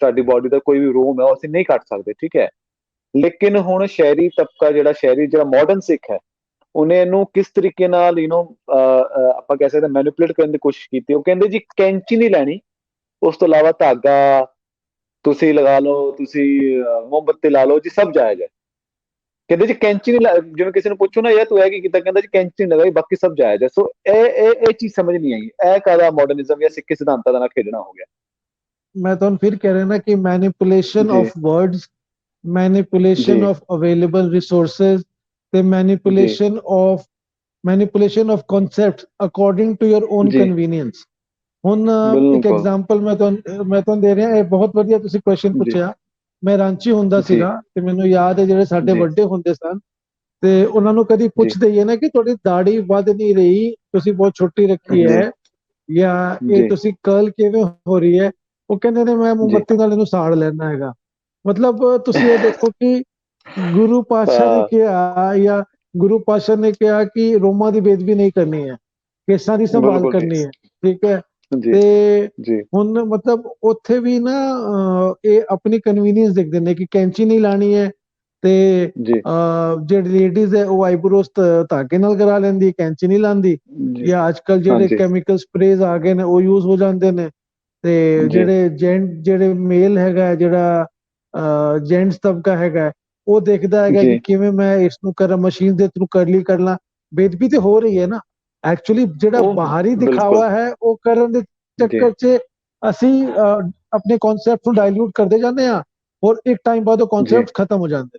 ਸਾਡੀ ਬਾਡੀ ਦਾ ਕੋਈ ਵੀ ਰੋਮ ਹੈ ਉਹ ਅਸੀਂ ਨਹੀਂ ਕੱਟ ਸਕਦੇ, ਠੀਕ ਹੈ। ਲੇਕਿਨ ਹੁਣ ਸ਼ਹਿਰੀ ਤਬਕਾ, ਜਿਹੜਾ ਮਾਡਰਨ ਸਿੱਖ ਹੈ, ਉਹਨੇ ਇਹਨੂੰ ਕਿਸ ਤਰੀਕੇ ਨਾਲ ਆਪਾਂ ਕਹਿ ਸਕਦੇ ਮੈਨੀਪੂਲੇਟ ਕਰਨ ਦੀ ਕੋਸ਼ਿਸ਼ ਕੀਤੀ। ਉਹ ਕਹਿੰਦੇ ਜੀ ਕੈਂਚੀ ਨਹੀਂ ਲੈਣੀ, ਉਸ ਤੋਂ ਇਲਾਵਾ ਧਾਗਾ ਤੁਸੀਂ ਲਗਾ ਲਓ, ਤੁਸੀਂ ਮੋਮਬੱਤੀ ਲਾ ਲਓ ਜੀ, ਸਭ ਜਾਇਜ਼ ਹੈ। ਕਹਿੰਦੇ ਜੀ ਕੈਂਚੀ ਨਹੀਂ ਜਿਵੇਂ ਕਿਸੇ ਨੂੰ ਪੁੱਛੋ ਨਾ ਯਾਰ ਤੂੰ ਇਹ ਕੀ ਕੀਤਾ, ਕਹਿੰਦਾ ਜੀ ਕੈਂਚੀ ਨਹੀਂ ਲਗਾਈ, ਬਾਕੀ ਸਭ ਜਾਇਜ਼ ਹੈ। ਸੋ ਇਹ ਚੀਜ਼ ਸਮਝ ਨਹੀਂ ਆਈ, ਇਹ ਕਾਹਦਾ ਮਾਡਰਨਿਜ਼ਮ ਜਾਂ ਸਿੱਖੀ ਸਿਧਾਂਤਾਂ ਦਾ ਨਾਲ ਖੇਡਣਾ ਹੋ ਗਿਆ। ਮੈਂ ਤੁਹਾਨੂੰ ਫਿਰ ਕਹਿ ਰਿਹਾ ਨਾ ਕਿ ਮੈਨੀਪੂਲੇਸ਼ਨ ਜੀ ਆਫ ਵਰਡਸ, ਮੈਨੀਪੂਲੇਸ਼ਨ ਜੀ ਆਫ ਅਵੇਲੇਬਲ ਰਿਸੋਰਸਸ, ਤੇ ਜੀ manipulation of concept according to your own ਜੀ। ਕਨਵੀਨੀਅੰਸ। ਹੁਣ ਇੱਕ ਬਿਲਕੁਲ। ਐਗਜ਼ਾਮਪਲ ਮੈਂ ਤੁਹਾਨੂੰ ਦੇ ਰਿਹਾ, ਇਹ ਬਹੁਤ ਵਧੀਆ ਤੁਸੀਂ ਕੁਐਸਚਨ ਜੀ ਪੁੱਛਿਆ। ਮੈਂ ਰਾਂਚੀ ਹੁੰਦਾ ਜੀ ਸੀਗਾ, ਤੇ ਮੈਨੂੰ ਯਾਦ ਹੈ ਜਿਹੜੇ ਸਾਡੇ ਜੀ ਵੱਡੇ ਹੁੰਦੇ ਸਨ, ਤੇ ਉਹਨਾਂ ਨੂੰ ਕਦੀ ਜੀ ਪੁੱਛ ਦਈਏ ਨਾ ਕਿ ਤੁਹਾਡੀ ਦਾੜੀ ਵੱਧ ਨਹੀਂ ਰਹੀ, ਤੁਸੀਂ ਬਹੁਤ ਛੋਟੀ ਰੱਖੀ ਜੀ ਹੈ, ਜਾਂ ਇਹ ਜੀ ਤੁਸੀਂ ਕਰਲ ਕਿਵੇਂ ਹੋ ਰਹੀ ਹੈ, ਉਹ ਕਹਿੰਦੇ ਨੇ ਮੈਂ ਜੀ। ਮੋਮਬੱਤੀ ਨਾਲ ਇਹਨੂੰ ਸਾੜ ਲੈਣਾ ਹੈਗਾ। ਮਤਲਬ ਤੁਸੀਂ ਇਹ ਦੇਖੋ ਕਿ ਗੁਰੂ ਪਾਤਸ਼ਾਹ ਨੇ ਹਾਂ, ਕਿਹਾ, ਜਾਂ ਗੁਰੂ ਪਾਤਸ਼ਾਹ ਨੇ ਕਿਹਾ ਕਿ ਰੋਮਾਂ ਦੀ ਬੇਦਬੀ ਨਹੀਂ ਕਰਨੀ ਹੈ, ਕੇਸਾਂ ਦੀ ਸੰਭਾਲ ਬਿਲਕੁਲ ਠੀਕ। ਕਰਨੀ ਹੈ, ਠੀਕ ਹੈ। ਜੀ ਤੇ ਜੀ ਹੁਣ ਮਤਲਬ ਉੱਥੇ ਵੀ ਨਾ ਇਹ ਆਪਣੀ ਕਨਵੀਨੀਅੰਸ ਦੇਖਦੇ ਨੇ ਕਿ ਕੈਂਚੀ ਨਹੀਂ ਲਾਣੀ ਹੈ, ਤੇ ਜੀ ਜਿਹੜੀ ਲੇਡੀਜ਼ ਹੈ ਉਹ ਆਈਬਰੋਸ ਧਾਗੇ ਨਾਲ ਕਰਾ ਲੈਂਦੀ, ਕੈਂਚੀ ਨਹੀਂ ਲਾਉਂਦੀ। ਜੀ। ਜਾਂ ਅੱਜ ਕੱਲ ਜਿਹੜੇ ਹਾਂਜੀ ਕੈਮੀਕਲ ਸਪਰੇਜ਼ ਆ ਗਏ ਨੇ ਉਹ ਯੂਜ਼ ਹੋ ਜਾਂਦੇ ਨੇ। ਤੇ ਜੀ ਜਿਹੜੇ ਮੇਲ ਹੈਗਾ, ਜਿਹੜਾ ਜੈਂਟਸ ਤਬਕਾ ਹੈਗਾ, ਉਹ ਦੇਖਦਾ ਹੈਗਾ ਜੀ। ਕਿ ਕਿਵੇਂ ਮੈਂ ਇਸ ਨੂੰ ਕਰਾਂ, ਮਸ਼ੀਨ ਦੇ ਥਰੂ ਕਰਲੀ ਕਰ ਲਾਂ। ਬੇਦਬੀ ਤੇ ਹੋ ਰਹੀ ਹੈ ਨਾ। ਐਕਚੁਅਲੀ ਜਿਹੜਾ ਉਹ ਬਾਹਰੀ ਬਿਲਕੁਲ। ਦਿਖਾਵਾ ਹੈ ਉਹ ਕਰਨ ਦੇ ਜੀ ਚੱਕਰ 'ਚ ਅਸੀਂ ਆਪਣੇ ਕਨਸੈਪਟ ਨੂੰ ਡਾਇਲੂਟ ਕਰਦੇ ਜਾਂਦੇ ਹਾਂ, ਔਰ ਇੱਕ ਟਾਈਮ ਬਾਅਦ ਉਹ ਜੀ। ਕਨਸੈਪਟ ਖਤਮ ਹੋ ਜਾਂਦੇ।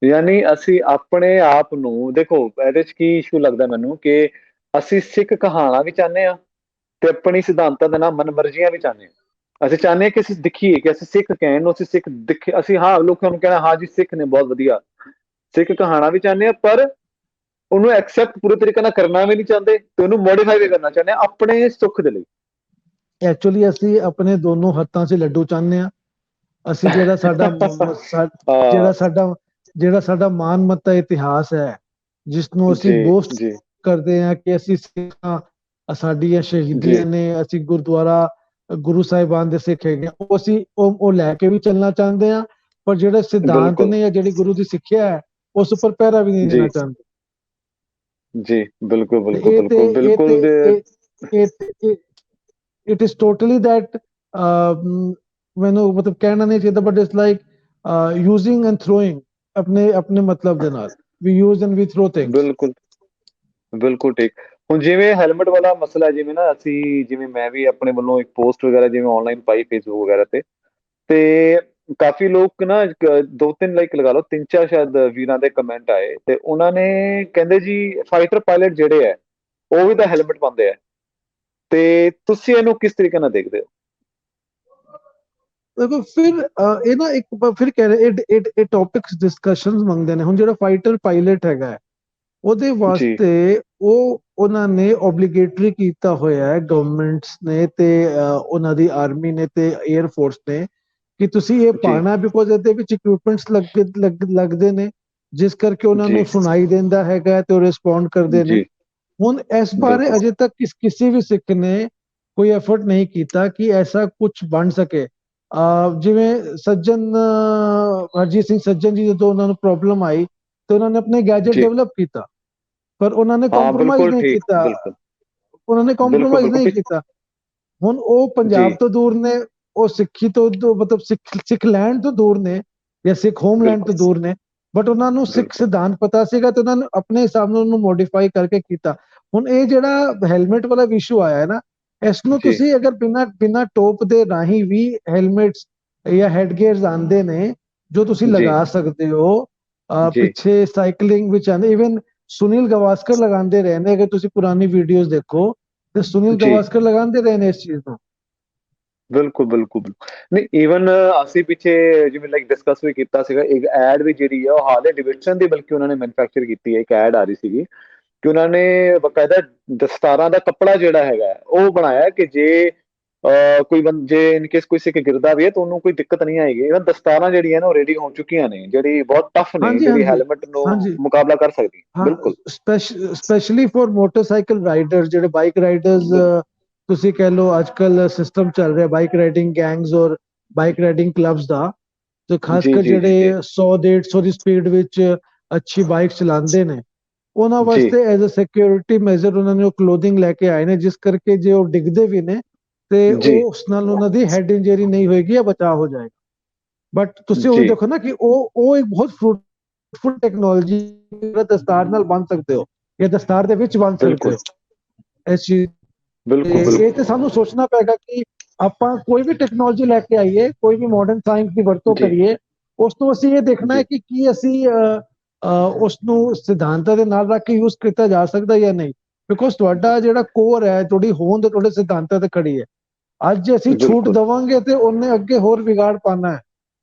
ਯਾਨੀ ਅਸੀਂ ਆਪਣੇ ਆਪ ਨੂੰ ਦੇਖੋ, ਇਹਦੇ 'ਚ ਕੀ ਇਸ਼ੂ ਲੱਗਦਾ ਮੈਨੂੰ ਕਿ ਅਸੀਂ ਸਿੱਖ ਕਹਾਣਾ ਵੀ ਚਾਹੁੰਦੇ ਹਾਂ ਤੇ ਆਪਣੀ ਸਿਧਾਂਤਾਂ ਦੇ ਨਾਲ ਮਨਮਰਜ਼ੀਆਂ ਵੀ ਚਾਹੁੰਦੇ ਹਾਂ। ਅਸੀਂ ਚਾਹੁੰਦੇ ਹਾਂ ਕਿ ਅਸੀਂ ਦਿਖੀਏ ਕਿ ਅਸੀਂ ਸਿੱਖ ਕਹਿਣ ਨੂੰ, ਅਸੀਂ ਸਿੱਖ ਦਿਖੇ, ਅਸੀਂ ਹਾਂ ਲੋਕਾਂ ਨੂੰ ਕਹਿਣਾ ਹਾਂ ਜੀ ਸਿੱਖ ਨੇ ਬਹੁਤ ਵਧੀਆ, ਸਿੱਖ ਕਹਾਣਾ ਵੀ ਚਾਹੁੰਦੇ ਹਾਂ, ਪਰ ਉਹਨੂੰ ਐਕਸੈਪਟ ਪੂਰੇ ਤਰੀਕੇ ਨਾਲ ਕਰਨਾ ਵੀ ਨਹੀਂ ਚਾਹੁੰਦੇ, ਤੇ ਉਹਨੂੰ ਮੋਡੀਫਾਈ ਵੀ ਕਰਨਾ ਚਾਹੁੰਦੇ ਹਾਂ ਆਪਣੇ ਸੁੱਖ ਦੇ ਲਈ। ਐਕਚੁਅਲੀ ਅਸੀਂ ਆਪਣੇ ਦੋਨੋਂ ਹੱਥਾਂ 'ਚ ਲੱਡੂ ਚਾਹੁੰਦੇ ਹਾਂ। ਅਸੀਂ ਹਾਂ। ਜਿਹੜਾ ਸਾਡਾ ਮਾਨ ਮੱਤਾ ਇਤਿਹਾਸ ਹੈ, ਜਿਸ ਨੂੰ ਅਸੀਂ ਜੀ ਬੋਸਟ ਜੀ ਕਰਦੇ ਹਾਂ ਕਿ ਅਸੀਂ ਸਿੱਖਾਂ, ਸਾਡੀਆਂ ਜੀ ਸ਼ਹੀਦੀਆਂ ਨੇ, ਅਸੀਂ ਗੁਰਦੁਆਰਾ ਗੁਰੂ ਸਾਹਿਬਾਨ ਦੇ ਸਿੱਖ ਹੈਗੇ, ਉਹ ਅਸੀਂ ਉਹ ਲੈ ਕੇ ਵੀ ਚੱਲਣਾ ਚਾਹੁੰਦੇ ਹਾਂ, ਪਰ ਜਿਹੜੇ ਸਿਧਾਂਤ ਬਿਲਕੁਲ। ਨੇ ਜਾਂ ਜਿਹੜੀ ਗੁਰੂ ਦੀ ਸਿੱਖਿਆ ਹੈ, ਉਸ ਉੱਪਰ ਪਹਿਰਾ ਵੀ ਨਹੀਂ ਜੀ ਦੇਣਾ ਚਾਹੁੰਦੇ। ਜੀ ਬਿਲਕੁਲ ਤੇ ਬਿਲਕੁਲ ਇਹ ਤੇ ਬਿਲਕੁਲ ਇਹ ਤੇ ਬਿਲਕੁਲ ਦੇ। ਇਹ ਇਟ ਇਜ਼ ਟੋਟਲੀ दैट, ਮੈਨੂੰ ਮਤਲਬ ਕਹਿਣਾ ਨਹੀਂ ਚਾਹੀਦਾ, but it's like using and throwing, ਆਪਣੇ ਆਪਣੇ ਮਤਲਬ ਦੇ ਨਾਲ, we use and we throw things. ਬਿਲਕੁਲ ਬਿਲਕੁਲ ਠੀਕ। ਹੁਣ ਜਿਵੇਂ ਹੈਲਮਟ ਵਾਲਾ ਮਸਲਾ, ਜਿਵੇਂ ਨਾ ਅਸੀਂ, ਜਿਵੇਂ ਮੈਂ ਵੀ ਆਪਣੇ ਵੱਲੋਂ ਇੱਕ ਪੋਸਟ ਵਗੈਰਾ ਜਿਵੇਂ ਆਨਲਾਈਨ ਪਾਈ ਫੇਸਬੁੱਕ ਵਗੈਰਾ ਤੇ ਕਾਫੀ ਲੋਕ ਨਾ ਦੋ ਤਿੰਨ ਲਾਈਕ ਲਗਾ ਲਓ, ਤਿੰਨ ਚਾਰ ਸ਼ਾਇਦ ਵੀਰਾਂ ਦੇ ਕਮੈਂਟ ਆਏ, ਤੇ ਉਹਨਾਂ ਨੇ ਕਹਿੰਦੇ ਜੀ ਫਾਈਟਰ ਪਾਇਲਟ ਜਿਹੜੇ ਹੈ ਉਹ ਵੀ ਤਾਂ ਹੈਲਮਟ ਪਾਉਂਦੇ ਆ, ਤੇ ਤੁਸੀਂ ਇਹਨੂੰ ਕਿਸ ਤਰੀਕੇ ਨਾਲ ਦੇਖਦੇ ਹੋ? ਦੇਖੋ ਫਿਰ ਇਹ ਨਾ ਇੱਕ ਫਿਰ ਕਹਿ ਰਹੇ ਇਹ ਟੌਪਿਕਸ ਡਿਸਕਸ਼ਨਸ ਮੰਗਦੇ ਨੇ। ਹੁਣ ਜਿਹੜਾ ਫਾਈਟਰ ਪਾਇਲਟ ਹੈਗਾ ਹੈ, ਉਹਦੇ ਜੀ ਵਾਸਤੇ ਉਹਨਾਂ ਨੇ ਓਬਲੀਗੇਟਰੀ ਕੀਤਾ ਹੋਇਆ ਹੈ, ਗਵਰਨਮੈਂਟਸ ਨੇ ਤੇ ਉਹਨਾਂ ਦੀ ਆਰਮੀ ਨੇ ਤੇ 에ਅਰ ਫੋਰਸ ਨੇ, ਕਿ ਤੁਸੀਂ ਇਹ ਜੀ ਪਾਣਾ, ਬਿਕੋਜ਼ ਇਹਦੇ ਵਿੱਚ ਇਕਵਿਪਮੈਂਟਸ ਲੱਗਦੇ ਨੇ, ਜਿਸ ਕਰਕੇ ਉਹਨਾਂ ਜੀ ਨੂੰ ਸੁਣਾਈ ਦਿੰਦਾ ਹੈਗਾ ਤੇ ਉਹ ਰਿਸਪੌਂਡ ਕਰਦੇ ਨੇ। ਜੀ ਹੁਣ ਇਸ ਬਾਰੇ ਬਿਲਕੁਲ ਅਜੇ ਤੱਕ ਕਿਸੇ ਵੀ ਸਿੱਖ ਨੇ ਕੋਈ ਐਫਰਟ ਨਹੀਂ ਕੀਤਾ ਕਿ ਐਸਾ ਕੁਝ ਬਣ ਸਕੇ। ਜਿਵੇਂ ਸੱਜਣ ਹਰਜੀਤ ਸਿੰਘ ਸੱਜਣ ਜੀ, ਜਦੋਂ ਉਹਨਾਂ ਨੂੰ ਪ੍ਰੋਬਲਮ ਆਈ ਤੇ ਉਹਨਾਂ ਨੇ ਆਪਣੇ ਗੈਜਟ ਜੀ ਡਿਵੈਲਪ ਕੀਤਾ, ਪਰ ਉਹਨਾਂ ਨੇ ਹਾਂ ਕੰਪਰੋਮਾਈਜ਼ ਬਿਲਕੁਲ ਨਹੀਂ ਠੀਕ ਕੀਤਾ। ਬਿਲਕੁਲ ਉਹਨਾਂ ਨੇ ਬਿਲਕੁਲ ਕੰਪਰੋਮਾਈਜ਼ ਬਿਲਕੁਲ ਨਹੀਂ ਕੀਤਾ। ਹੁਣ ਉਹ ਜੀ ਪੰਜਾਬ ਤੋਂ ਦੂਰ ਨੇ, ਉਹ ਸਿੱਖੀ ਤੋਂ ਮਤਲਬ ਸਿੱਖ ਲੈਂਡ ਤੋਂ ਦੂਰ ਨੇ ਜਾਂ ਸਿੱਖ ਹੋਮਲੈਂਡ ਤੋਂ ਬਿਲਕੁਲ ਦੂਰ ਨੇ, ਬਟ ਉਹਨਾਂ ਨੂੰ ਸਿੱਖ ਬਿਲਕੁਲ ਸਿਧਾਂਤ ਪਤਾ ਸੀਗਾ ਤੇ ਉਹਨਾਂ ਨੇ ਆਪਣੇ ਹਿਸਾਬ ਨਾਲ ਉਹਨੂੰ ਮੋਡੀਫਾਈ ਕਰਕੇ ਕੀਤਾ। ਹੁਣ ਇਹ ਜਿਹੜਾ ਹੈਲਮਟ ਵਾਲਾ ਇਸ਼ੂ ਆਇਆ ਹੈ ਨਾ, ਇਸ ਨੂੰ ਜੀ ਤੁਸੀਂ ਅਗਰ ਬਿਨਾਂ ਟੋਪ ਦੇ ਰਾਹੀਂ ਵੀ ਹੈਲਮਟਸ ਜਾਂ ਹੈਡਗੇਅਰਸ ਆਉਂਦੇ ਨੇ ਜੋ ਤੁਸੀਂ ਜੀ ਲਗਾ ਸਕਦੇ ਹੋ। ਜੀ ਪਿੱਛੇ ਸਾਈਕਲਿੰਗ ਵਿੱਚ ਆਉਂਦੇ, ਇਵਨ ਸੁਨੀਲ ਗਵਾਸਕਰ ਲਗਾਉਂਦੇ ਰਹੇ ਨੇ, ਅਗਰ ਤੁਸੀਂ ਪੁਰਾਣੀ ਵੀਡੀਓਜ਼ ਦੇਖੋ ਤੇ ਸੁਨੀਲ ਜੀ ਗਵਾਸਕਰ ਲਗਾਉਂਦੇ ਰਹੇ ਨੇ ਇਸ ਚੀਜ਼ ਨੂੰ। ਬਿਲਕੁਲ ਬਿਲਕੁਲ ਬਿਲਕੁਲ ਨਹੀਂ ਈਵਨ ਅਸੀਂ ਪਿੱਛੇ ਜਿਵੇਂ ਲਾਈਕ ਡਿਸਕਸ ਵੀ ਕੀਤਾ ਸੀਗਾ, ਇੱਕ ਐਡ ਵੀ ਜਿਹੜੀ ਹੈ ਉਹ ਹਾਰਲੇ ਡਿਵਿਡਸਨ ਦੀ ਬਲਕਿ ਉਹਨਾਂ ਨੇ ਮੈਨੂਫੈਕਚਰ ਕੀਤੀ ਹੈ, ਇੱਕ ਐਡ ਆ ਰਹੀ ਸੀਗੀ ਕਿ ਉਹਨਾਂ ਨੇ ਬਕਾਇਦਾ ਦਸਤਾਰਾਂ ਦਾ ਕੱਪੜਾ ਜਿਹੜਾ ਹੈਗਾ ਉਹ ਬਣਾਇਆ ਕਿ ਜੇ ਕੋਈ ਜੇ ਇਨ ਕੇਸ ਕੋਈ ਸਿੱਖ ਗਿਰਦਾ ਵੀ ਹੈ ਤਾਂ ਉਹਨੂੰ ਕੋਈ ਦਿੱਕਤ ਨਹੀਂ ਆਏਗੀ। ਇਵਨ ਦਸਤਾਰਾਂ ਜਿਹੜੀਆਂ ਨੇ ਉਹ ਰੈਡੀ ਹੋ ਚੁੱਕੀਆਂ ਨੇ, ਜਿਹੜੀ ਬਹੁਤ ਟਫ ਨੇ, ਹਾਂਜੀ ਜਿਹੜੀ ਹਾਂਜੀ ਹੈਲਮਟ ਨੂੰ ਹਾਂਜੀ। ਮੁਕਾਬਲਾ ਕਰ ਸਕਦੀ। ਹਾਂ, ਬਿਲਕੁਲ ਸਪੈਸ਼ਲੀ ਫॉर ਮੋਟਰਸਾਈਕਲ ਰਾਈਡਰ, ਜਿਹੜੇ ਬਾਈਕ ਬਿਲ- ਰਾਈਡਰਸ, ਤੁਸੀਂ ਕਹਿ ਲਓ ਅੱਜ ਕੱਲ ਸਿਸਟਮ ਚੱਲ ਰਿਹਾ ਬਾਈਕ ਰਾਈਡਿੰਗ ਗੈਂਗਸ ਔਰ ਬਾਈਕ ਰਾਈਡਿੰਗ ਕਲੱਬਸ ਦਾ, ਤੇ ਖਾਸ ਜੀ ਕਰ ਜੀ ਜੀ ਜਿਹੜੇ ਜੀ 100-150 ਦੀ ਸਪੀਡ ਵਿੱਚ ਅੱਛੀ ਬਾਈਕ ਚਲਾਉਂਦੇ ਨੇ, ਉਹਨਾਂ ਜੀ ਵਾਸਤੇ ਐਜ਼ ਅ ਸਿਕਿਉਰਿਟੀ ਮੈਜ਼ਰ ਉਹਨਾਂ ਨੇ ਉਹ ਕਲੋਥਿੰਗ ਲੈ ਕੇ ਆਏ ਨੇ, ਜਿਸ ਕਰਕੇ ਜੇ ਉਹ ਡਿੱਗਦੇ ਵੀ ਨੇ ਤੇ ਜੀ ਉਹ ਉਸ ਨਾਲ ਉਹਨਾਂ ਦੀ ਹੈਡ ਇੰਜਰੀ ਨਹੀਂ ਹੋਏਗੀ ਜਾਂ ਬਚਾਅ ਹੋ ਜਾਏਗਾ। ਬਟ ਤੁਸੀਂ ਉਹ ਜੀ ਦੇਖੋ ਨਾ ਕਿ ਉਹ ਇੱਕ ਬਹੁਤ ਫਰੂਟਫੁਲ ਟੈਕਨੋਲੋਜੀ ਦਸਤਾਰ ਨਾਲ ਬਣ ਸਕਦੇ ਹੋ ਜਾਂ ਦਸਤਾਰ ਦੇ ਵਿੱਚ ਬਣ ਸਕਦੇ ਬਿਲਕੁਲ ਹੋ ਇਸ ਚੀਜ਼। ਬਿਲਕੁਲ ਇਹ ਬਿਲਕੁਲ ਤੇ ਸਾਨੂੰ ਸੋਚਣਾ ਪਏਗਾ ਕਿ ਆਪਾਂ ਕੋਈ ਵੀ ਟੈਕਨੋਲੋਜੀ ਲੈ ਕੇ ਆਈਏ, ਕੋਈ ਵੀ ਮਾਡਰਨ ਸਾਇੰਸ ਦੀ ਵਰਤੋਂ ਜੀ ਕਰੀਏ, ਉਸ ਤੋਂ ਅਸੀਂ ਇਹ ਦੇਖਣਾ ਹੈ ਜੀ ਕਿ ਕੀ ਅਸੀਂ ਉਸ ਨੂੰ ਸਿਧਾਂਤਾਂ ਦੇ ਨਾਲ ਰੱਖ ਕੇ ਯੂਜ਼ ਕੀਤਾ ਜਾ ਸਕਦਾ ਜਾਂ ਨਹੀਂ। ਬਿਕੋਜ਼ ਤੁਹਾਡਾ ਜਿਹੜਾ ਕੋਰ ਹੈ, ਤੁਹਾਡੀ ਹੋਂਦ ਤੁਹਾਡੇ ਸਿਧਾਂਤਾਂ ਤੇ ਖੜੀ ਹੈ। ਅੱਜ ਅਸੀਂ ਛੂਟ ਬਿਲਕੁਲ ਦੇਵਾਂਗੇ ਤੇ ਉਹਨੇ ਅੱਗੇ ਹੋਰ ਵਿਗਾੜ ਪਾਣਾ ਹੈ।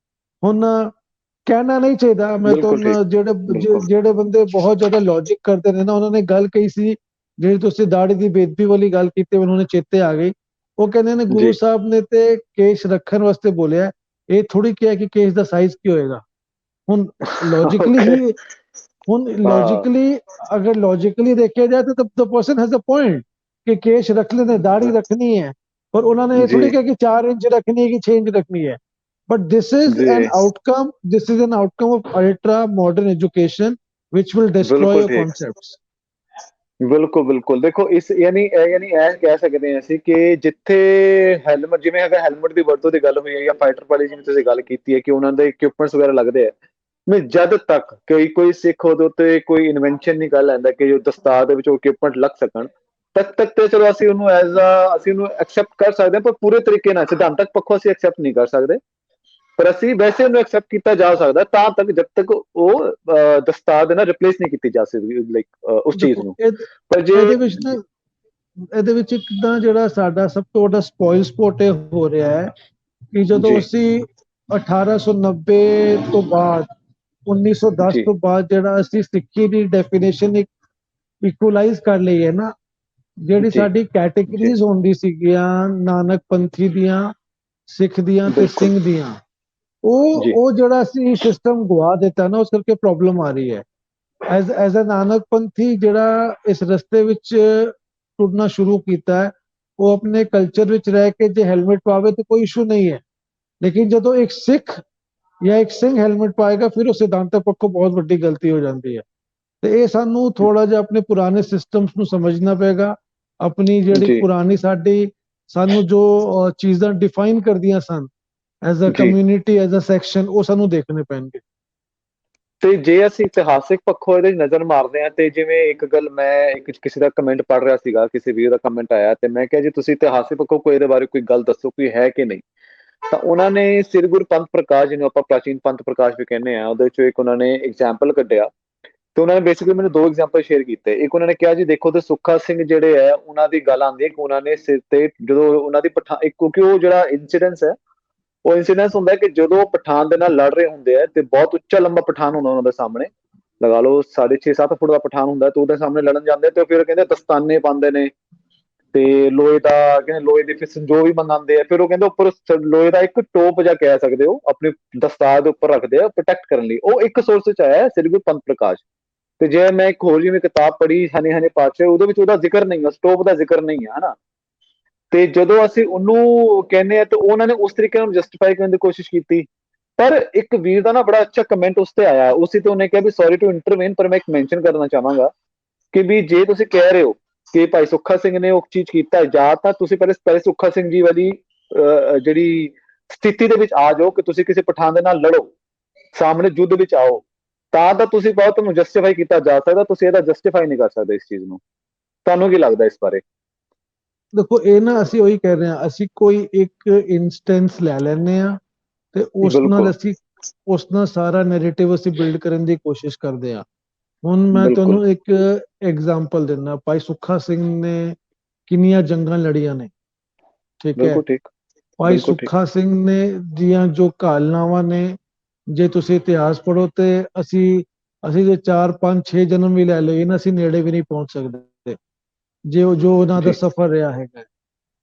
ਹੁਣ ਕਹਿਣਾ ਨਹੀਂ ਚਾਹੀਦਾ, ਮੈਂ ਬਿਲਕੁਲ ਠੀਕ ਤੁਹਾਨੂੰ ਜਿਹੜੇ ਬਿਲਕੁਲ ਜਿਹੜੇ ਬੰਦੇ ਬਹੁਤ ਜ਼ਿਆਦਾ ਲੌਜਿਕ ਕਰਦੇ ਨੇ ਨਾ, ਉਹਨਾਂ ਨੇ ਗੱਲ ਕਹੀ ਸੀ, ਜਿਹੜੀ ਤੁਸੀਂ ਦਾੜੀ ਦੀ ਬੇਦਬੀ ਵਾਲੀ ਗੱਲ ਕੀਤੀ, ਉਹਨਾਂ ਨੇ ਚੇਤੇ ਆ ਗਈ। ਉਹ ਕਹਿੰਦੇ ਨੇ ਗੁਰੂ ਜੀ ਸਾਹਿਬ ਨੇ ਤੇ ਕੇਸ਼ ਰੱਖਣ ਵਾਸਤੇ ਬੋਲਿਆ, ਇਹ ਥੋੜੀ ਕਿਹਾ ਕਿ ਕੇਸ਼ ਦਾ ਸਾਈਜ਼ ਕੀ ਹੋਏਗਾ। ਹੁਣ ਲੌਜੀਕਲੀ ਓਕੇ ਹੀ, ਹੁਣ ਹਾਂ ਲੌਜੀਕਲੀ ਅਗਰ ਲੌਜੀਕਲੀ ਦੇਖਿਆ ਜਾਏ ਤਾਂ the person has a point ਕਿ ਕੇਸ਼ ਰੱਖ ਲੈਣੇ, ਦਾੜੀ ਰੱਖਣੀ ਹੈ, ਪਰ ਉਹਨਾਂ ਨੇ ਇਹ ਜੀ ਥੋੜੀ ਕਿਹਾ ਕਿ 4 ਇੰਚ ਰੱਖਣੀ ਹੈ ਕਿ 6 ਇੰਚ ਰੱਖਣੀ ਹੈ। But this is ਜੀ an outcome. This is an outcome of ultra modern education, which will destroy ਬਿਲਕੁਲ your ਠੀਕ concepts. ਬਿਲਕੁਲ ਬਿਲਕੁਲ ਦੇਖੋ ਇਸ ਯਾਨੀ ਇਹ ਕਹਿ ਸਕਦੇ ਹਾਂ ਅਸੀਂ ਕਿ ਜਿੱਥੇ ਹੈਲਮਟ ਜਿਵੇਂ ਹੈਗਾ ਹੈਲਮਟ ਦੀ ਵਰਤੋਂ ਦੀ ਗੱਲ ਹੋਈ ਹੈ ਜਾਂ ਫਾਈਟਰ ਵਾਲੀ ਜਿਵੇਂ ਤੁਸੀਂ ਗੱਲ ਕੀਤੀ ਹੈ ਕਿ ਉਹਨਾਂ ਦੇ ਇਕਵਿਪਮੈਂਟਸ ਵਗੈਰਾ ਲੱਗਦੇ ਆ, ਮੈਂ ਜਦ ਤੱਕ ਕੋਈ ਸਿੱਖ ਉਹਦੇ ਉੱਤੇ ਕੋਈ ਇਨਵੈਂਸ਼ਨ ਨਹੀਂ ਕਰ ਲੈਂਦਾ ਕਿ ਜੋ ਦਸਤਾਰ ਦੇ ਵਿੱਚ ਉਹ ਇਕਵਿਪਮੈਂਟ ਲੱਗ ਸਕਣ, ਤਦ ਤੱਕ ਤੇ ਚਲੋ ਅਸੀਂ ਉਹਨੂੰ ਅਸੀਂ ਉਹਨੂੰ ਐਕਸੈਪਟ ਕਰ ਸਕਦੇ ਹਾਂ, ਪਰ ਪੂਰੇ ਤਰੀਕੇ ਨਾਲ ਸਿਧਾਂਤਕ ਪੱਖੋਂ ਅਸੀਂ ਐਕਸੈਪਟ ਨਹੀਂ ਕਰ ਸਕਦੇ। ਪਰ ਅਸੀਂ ਵੈਸੇ ਉਹਨੂੰ ਐਕਸੈਪਟ ਕੀਤਾ ਜਾ ਸਕਦਾ ਤਾਂ ਤੱਕ ਜਦ ਤੱਕ ਉਹ ਦਸਤਾਰ ਦੇ ਨਾਲ ਰਿਪਲੇਸ ਨਹੀਂ ਕੀਤੀ ਜਾ ਸਕਦੀ, ਲਾਈਕ ਉਸ ਚੀਜ਼ ਦੇਖੋ ਨੂੰ। ਪਰ ਜੇ ਇਹਦੇ ਵਿੱਚ ਨਾ, ਇਹਦੇ ਵਿੱਚ ਇੱਕ ਤਾਂ ਜਿਹੜਾ ਸਾਡਾ ਸਭ ਤੋਂ ਵੱਡਾ ਸਪੋਇਲ ਸਪੋਰਟ ਇਹ ਹੋ ਰਿਹਾ ਹੈ ਕਿ ਜਦੋਂ ਜੀ ਅਸੀਂ 1890 ਤੋਂ ਬਾਅਦ 1910 ਜੀ ਤੋਂ ਬਾਅਦ ਜਿਹੜਾ ਅਸੀਂ ਸਿੱਖੀ ਦੀ ਡੈਫੀਨੇਸ਼ਨ ਇੱਕ ਇਕੁਲਾਈਜ਼ ਕਰ ਲਈ ਹੈ ਨਾ, ਜਿਹੜੀ ਜੀ ਸਾਡੀ ਜੀ ਕੈਟੇਗਰੀਜ਼ ਹੁੰਦੀ ਸੀਗੀਆਂ ਨਾਨਕ ਪੰਥੀ ਦੀਆਂ, ਸਿੱਖ ਦੀਆਂ ਤੇ ਬਿਲਕੁਲ ਸਿੰਘ ਦੀਆਂ, ਜੀ ਉਹ ਜਿਹੜਾ ਅਸੀਂ ਸਿਸਟਮ ਗਵਾ ਦਿੱਤਾ ਨਾ, ਉਸ ਕਰਕੇ ਪ੍ਰੋਬਲਮ ਆ ਰਹੀ ਹੈ। ਐਜ਼ ਅ ਨਾਨਕ ਪੰਥੀ ਜਿਹੜਾ ਇਸ ਰਸਤੇ ਵਿੱਚ ਟੁਰਨਾ ਸ਼ੁਰੂ ਕੀਤਾ ਹੈ, ਉਹ ਆਪਣੇ ਕਲਚਰ ਵਿੱਚ ਰਹਿ ਕੇ ਜੇ ਹੈਲਮਟ ਪਾਵੇ ਤਾਂ ਕੋਈ ਇਸ਼ੂ ਨਹੀਂ ਹੈ, ਲੇਕਿਨ ਜਦੋਂ ਇੱਕ ਸਿੱਖ ਜਾਂ ਇੱਕ ਸਿੰਘ ਹੈਲਮਟ ਪਾਏਗਾ ਫਿਰ ਉਹ ਸਿਧਾਂਤਕ ਪੱਖੋਂ ਬਹੁਤ ਵੱਡੀ ਗਲਤੀ ਹੋ ਜਾਂਦੀ ਹੈ। ਤੇ ਇਹ ਸਾਨੂੰ ਥੋੜਾ ਜਿਹਾ ਆਪਣੇ ਪੁਰਾਣੇ ਸਿਸਟਮਸ ਨੂੰ ਸਮਝਣਾ ਪਏਗਾ। ਆਪਣੀ ਜਿਹੜੀ ਜੀ ਪੁਰਾਣੀ ਸਾਨੂੰ ਜੋ ਚੀਜ਼ਾਂ ਡਿਫਾਈਨ ਕਰਦੀਆਂ ਸਨ ਐਜ਼ ਅ ਜੀ ਕਮਿਊਨਿਟੀ, ਐਜ਼ ਅ ਸੈਕਸ਼ਨ, ਉਹ ਸਾਨੂੰ ਦੇਖਣੇ ਪੈਣਗੇ। ਤੇ ਜੇ ਅਸੀਂ ਇਤਿਹਾਸਿਕ ਪੱਖੋਂ ਇਹਦੇ ਨਜ਼ਰ ਮਾਰਦੇ ਹਾਂ, ਤੇ ਜਿਵੇਂ ਇੱਕ ਗੱਲ ਮੈਂ ਇੱਕ ਕਿਸੇ ਦਾ ਕਮੈਂਟ ਪੜ੍ਹ ਰਿਹਾ ਸੀਗਾ, ਕਿਸੇ ਵੀਰ ਦਾ ਕਮੈਂਟ ਆਇਆ ਤੇ ਮੈਂ ਕਿਹਾ ਜੀ ਤੁਸੀਂ ਇਤਿਹਾਸਿਕ ਪੱਖੋਂ ਕੋਈ ਇਹਦੇ ਬਾਰੇ ਕੋਈ ਗੱਲ ਦੱਸੋ, ਕੋਈ ਹੈ ਕਿ ਨਹੀਂ। ਤਾਂ ਉਹਨਾਂ ਨੇ ਸ੍ਰੀ ਗੁਰੂ ਪੰਥ ਪ੍ਰਕਾਸ਼, ਜਿਹਨੂੰ ਆਪਾਂ ਪ੍ਰਾਚੀਨ ਪੰਥ ਪ੍ਰਕਾਸ਼ ਵੀ ਕਹਿੰਦੇ ਆ, ਉਹਦੇ ਚੋਂ ਇੱਕ ਉਹਨਾਂ ਨੇ ਐਗਜ਼ਾਮਪਲ ਕੱਢਿਆ ਤੇ ਉਹਨਾਂ ਨੇ ਬੇਸਿਕਲੀ ਮੈਨੂੰ 2 ਐਗਜ਼ਾਮਪਲ ਸ਼ੇਅਰ ਕੀਤੇ। ਇੱਕ ਉਹਨਾਂ ਨੇ ਕਿਹਾ ਜੀ ਦੇਖੋ ਤੇ ਸੁੱਖਾ ਸਿੰਘ ਜਿਹੜੇ ਹੈ ਉਹਨਾਂ ਦੀ ਗੱਲ ਆਉਂਦੀ ਹੈ ਕਿ ਉਹਨਾਂ ਨੇ ਸਿਰ ਤੇ ਜਦੋਂ ਉਹਨਾਂ ਦੀ ਕਿਉਂਕਿ ਉਹ ਜਿਹੜਾ ਇੰਸੀਡੈਂਸ ਹੈ ਉਹ ਇੰਸੀਡੈਂਸ ਹੁੰਦਾ ਕਿ ਜਦੋਂ ਉਹ ਪਠਾਨ ਦੇ ਨਾਲ ਲੜ ਰਹੇ ਹੁੰਦੇ ਆ ਤੇ ਬਹੁਤ ਉੱਚਾ ਲੰਬਾ ਪਠਾਨ ਹੁੰਦਾ ਉਹਨਾਂ ਦੇ ਸਾਹਮਣੇ, ਲਗਾ ਲਓ 6.5-7 ਫੁੱਟ ਦਾ ਪਠਾਨ ਹੁੰਦਾ ਤੇ ਉਹਦੇ ਸਾਹਮਣੇ ਲੜਨ ਜਾਂਦੇ ਤੇ ਫਿਰ ਕਹਿੰਦੇ ਦਸਤਾਨੇ ਪਾਉਂਦੇ ਨੇ ਤੇ ਲੋਹੇ ਦਾ, ਕਹਿੰਦੇ ਲੋਹੇ ਦੀ ਫਿਸਨ ਜੋ ਵੀ ਮੰਗਾਉਂਦੇ ਆ, ਫਿਰ ਉਹ ਕਹਿੰਦੇ ਉੱਪਰ ਲੋਹੇ ਦਾ ਇੱਕ ਟੋਪ ਜਿਹਾ ਕਹਿ ਸਕਦੇ ਹੋ ਆਪਣੀ ਦਸਤਾਰ ਦੇ ਉੱਪਰ ਰੱਖਦੇ ਆ ਪ੍ਰੋਟੈਕਟ ਕਰਨ ਲਈ। ਉਹ ਇੱਕ ਸੋਰਸ ਚ ਆਇਆ ਹੈ, ਸ੍ਰੀ ਗੁਰੂ ਪੰਥ ਪ੍ਰਕਾਸ਼। ਤੇ ਜੇ ਮੈਂ ਇੱਕ ਹੋਰ ਜਿਵੇਂ ਕਿਤਾਬ ਪੜ੍ਹੀ ਹਨੇ ਹਨੇ ਪਾਤਸ਼ਾਹ, ਉਹਦੇ ਵਿੱਚ ਉਹਦਾ ਜ਼ਿਕਰ ਨਹੀਂ ਹੈ, ਸਟੋਪ ਦਾ ਜ਼ਿਕਰ ਨਹੀਂ ਹੈ, ਹਨਾ। ਤੇ ਜਦੋਂ ਅਸੀਂ ਉਹਨੂੰ ਕਹਿੰਦੇ ਆ ਤੇ ਉਹਨਾਂ ਨੇ ਉਸ ਤਰੀਕੇ ਨਾਲ ਜਸਟੀਫਾਈ ਕਰਨ ਦੀ ਕੋਸ਼ਿਸ਼ ਕੀਤੀ। ਪਰ ਇੱਕ ਵੀਰ ਦਾ ਨਾ ਬੜਾ ਅੱਛਾ ਕਮੈਂਟ ਉਸ ਤੇ ਆਇਆ, ਉਸੇ ਤੇ ਉਹਨੇ ਕਿਹਾ ਵੀ ਸੌਰੀ ਟੂ ਇੰਟਰਵੇਨ, ਪਰ ਮੈਂ ਇੱਕ ਮੈਂਸ਼ਨ ਕਰਨਾ ਚਾਹਾਂਗਾ ਕਿ ਵੀ ਜੇ ਤੁਸੀਂ ਕਹਿ ਰਹੇ ਹੋ ਕਿ ਭਾਈ ਸੁੱਖਾ ਸਿੰਘ ਨੇ ਉਹ ਚੀਜ਼ ਕੀਤਾ, ਜਾਂ ਤਾਂ ਤੁਸੀਂ ਪਹਿਲੇ ਸੁੱਖਾ ਸਿੰਘ ਜੀ ਵਾਲੀ ਜਿਹੜੀ ਸਥਿਤੀ ਦੇ ਵਿੱਚ ਆ ਜਾਓ ਕਿ ਤੁਸੀਂ ਕਿਸੇ ਪਠਾਨ ਦੇ ਨਾਲ ਲੜੋ, ਸਾਹਮਣੇ ਯੁੱਧ ਵਿੱਚ ਆਓ, ਤਾਂ ਤੁਸੀਂ ਪਾਓ ਤੁਹਾਨੂੰ ਜਸਟੀਫਾਈ ਕੀਤਾ ਜਾ ਸਕਦਾ। ਤੁਸੀਂ ਇਹਦਾ ਜਸਟੀਫਾਈ ਨਹੀਂ ਕਰ ਸਕਦੇ ਇਸ ਚੀਜ਼ ਨੂੰ। ਤੁਹਾਨੂੰ ਕੀ ਲੱਗਦਾ ਇਸ ਬਾਰੇ? ਦੇਖੋ ਇਹ ਨਾ ਅਸੀਂ ਉਹੀ ਕਹਿ ਰਹੇ ਹਾਂ, ਅਸੀਂ ਕੋਈ ਇੱਕ ਇਨਸਟੈਂਸ ਲੈ ਲੈਂਦੇ ਆ ਤੇ ਬਿਲਕੁਲ ਉਸ ਨਾਲ ਸਾਰਾ ਨੈਰੇਟਿਵ ਅਸੀਂ ਬਿਲਡ ਕਰਨ ਦੀ ਕੋਸ਼ਿਸ਼ ਕਰਦੇ ਆ। ਹੁਣ ਮੈਂ ਬਿਲਕੁਲ ਤੁਹਾਨੂੰ ਇੱਕ ਐਗਜ਼ਾਮਪਲ ਦਿੰਦਾ, ਭਾਈ ਸੁੱਖਾ ਸਿੰਘ ਨੇ ਕਿੰਨੀਆਂ ਜੰਗਾਂ ਲੜੀਆਂ ਨੇ, ਠੀਕ ਹੈ। ਬਿਲਕੁਲ ਠੀਕ ਭਾਈ ਬਿਲਕੁਲ ਠੀਕ ਸੁੱਖਾ ਸਿੰਘ ਨੇ ਦੀਆਂ ਜੋ ਘਾਲਨਾਵਾਂ ਨੇ, ਜੇ ਤੁਸੀਂ ਇਤਿਹਾਸ ਪੜ੍ਹੋ ਤੇ ਅਸੀਂ ਜੇ 4 5 6 ਜਨਮ ਵੀ ਲੈ ਲਈਏ ਨਾ, ਅਸੀਂ ਨੇੜੇ ਵੀ ਨਹੀਂ ਪਹੁੰਚ ਸਕਦੇ ਜੇ ਜੋ ਉਹਨਾਂ ਦਾ ਜੀ ਸਫ਼ਰ ਰਿਹਾ ਹੈਗਾ।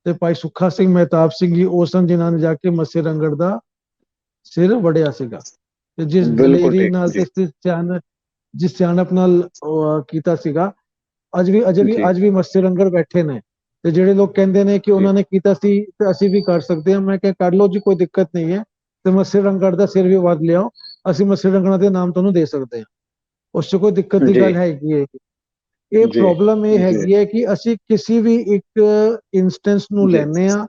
ਤੇ ਭਾਈ ਸੁੱਖਾ ਸਿੰਘ ਮਹਿਤਾਬ ਸਿੰਘ ਜੀ ਉਹ ਸਨ ਜਿਨ੍ਹਾਂ ਨੇ ਜਾ ਕੇ ਮੱਸੇ ਰੰਗੜ ਦਾ ਸਿਰ ਵੜਿਆ ਸੀਗਾ, ਤੇ ਜਿਸ ਬਿਲਕੁਲ ਦਲੇਰੀ ਠੀਕ ਨਾਲ ਜੀ ਤੇ ਜਿਸ ਸਿਆਣਪ ਨਾਲ ਕੀਤਾ ਸੀਗਾ, ਜੀ ਅੱਜ ਵੀ ਮੱਸੇ ਰੰਗੜ ਬੈਠੇ ਨੇ। ਤੇ ਜਿਹੜੇ ਲੋਕ ਕਹਿੰਦੇ ਨੇ ਕਿ ਜੀ ਉਹਨਾਂ ਨੇ ਕੀਤਾ ਸੀ ਤੇ ਅਸੀਂ ਵੀ ਕਰ ਸਕਦੇ ਹਾਂ, ਮੈਂ ਕਿਹਾ ਕਰ ਲਓ ਜੀ, ਕੋਈ ਦਿੱਕਤ ਨਹੀਂ ਹੈ। ਤੇ ਮੱਸੇ ਰੰਗੜ ਦਾ ਸਿਰ ਵੀ ਵੱਧ ਲਿਆਓ, ਅਸੀਂ ਮੱਸੇ ਰੰਗੜ ਦੇ ਨਾਮ ਤੁਹਾਨੂੰ ਦੇ ਸਕਦੇ ਹਾਂ, ਉਸ 'ਚ ਕੋਈ ਦਿੱਕਤ ਦੀ ਜੀ ਗੱਲ ਹੈਗੀ ਹੈ। ਇਹ ਜੀ ਪ੍ਰੋਬਲਮ ਇਹ ਜੀ ਹੈਗੀ ਹੈ ਕਿ ਅਸੀਂ ਕਿਸੇ ਵੀ ਇੱਕ ਇੰਸਟੈਂਸ ਨੂੰ ਜੀ ਲੈਂਦੇ ਆ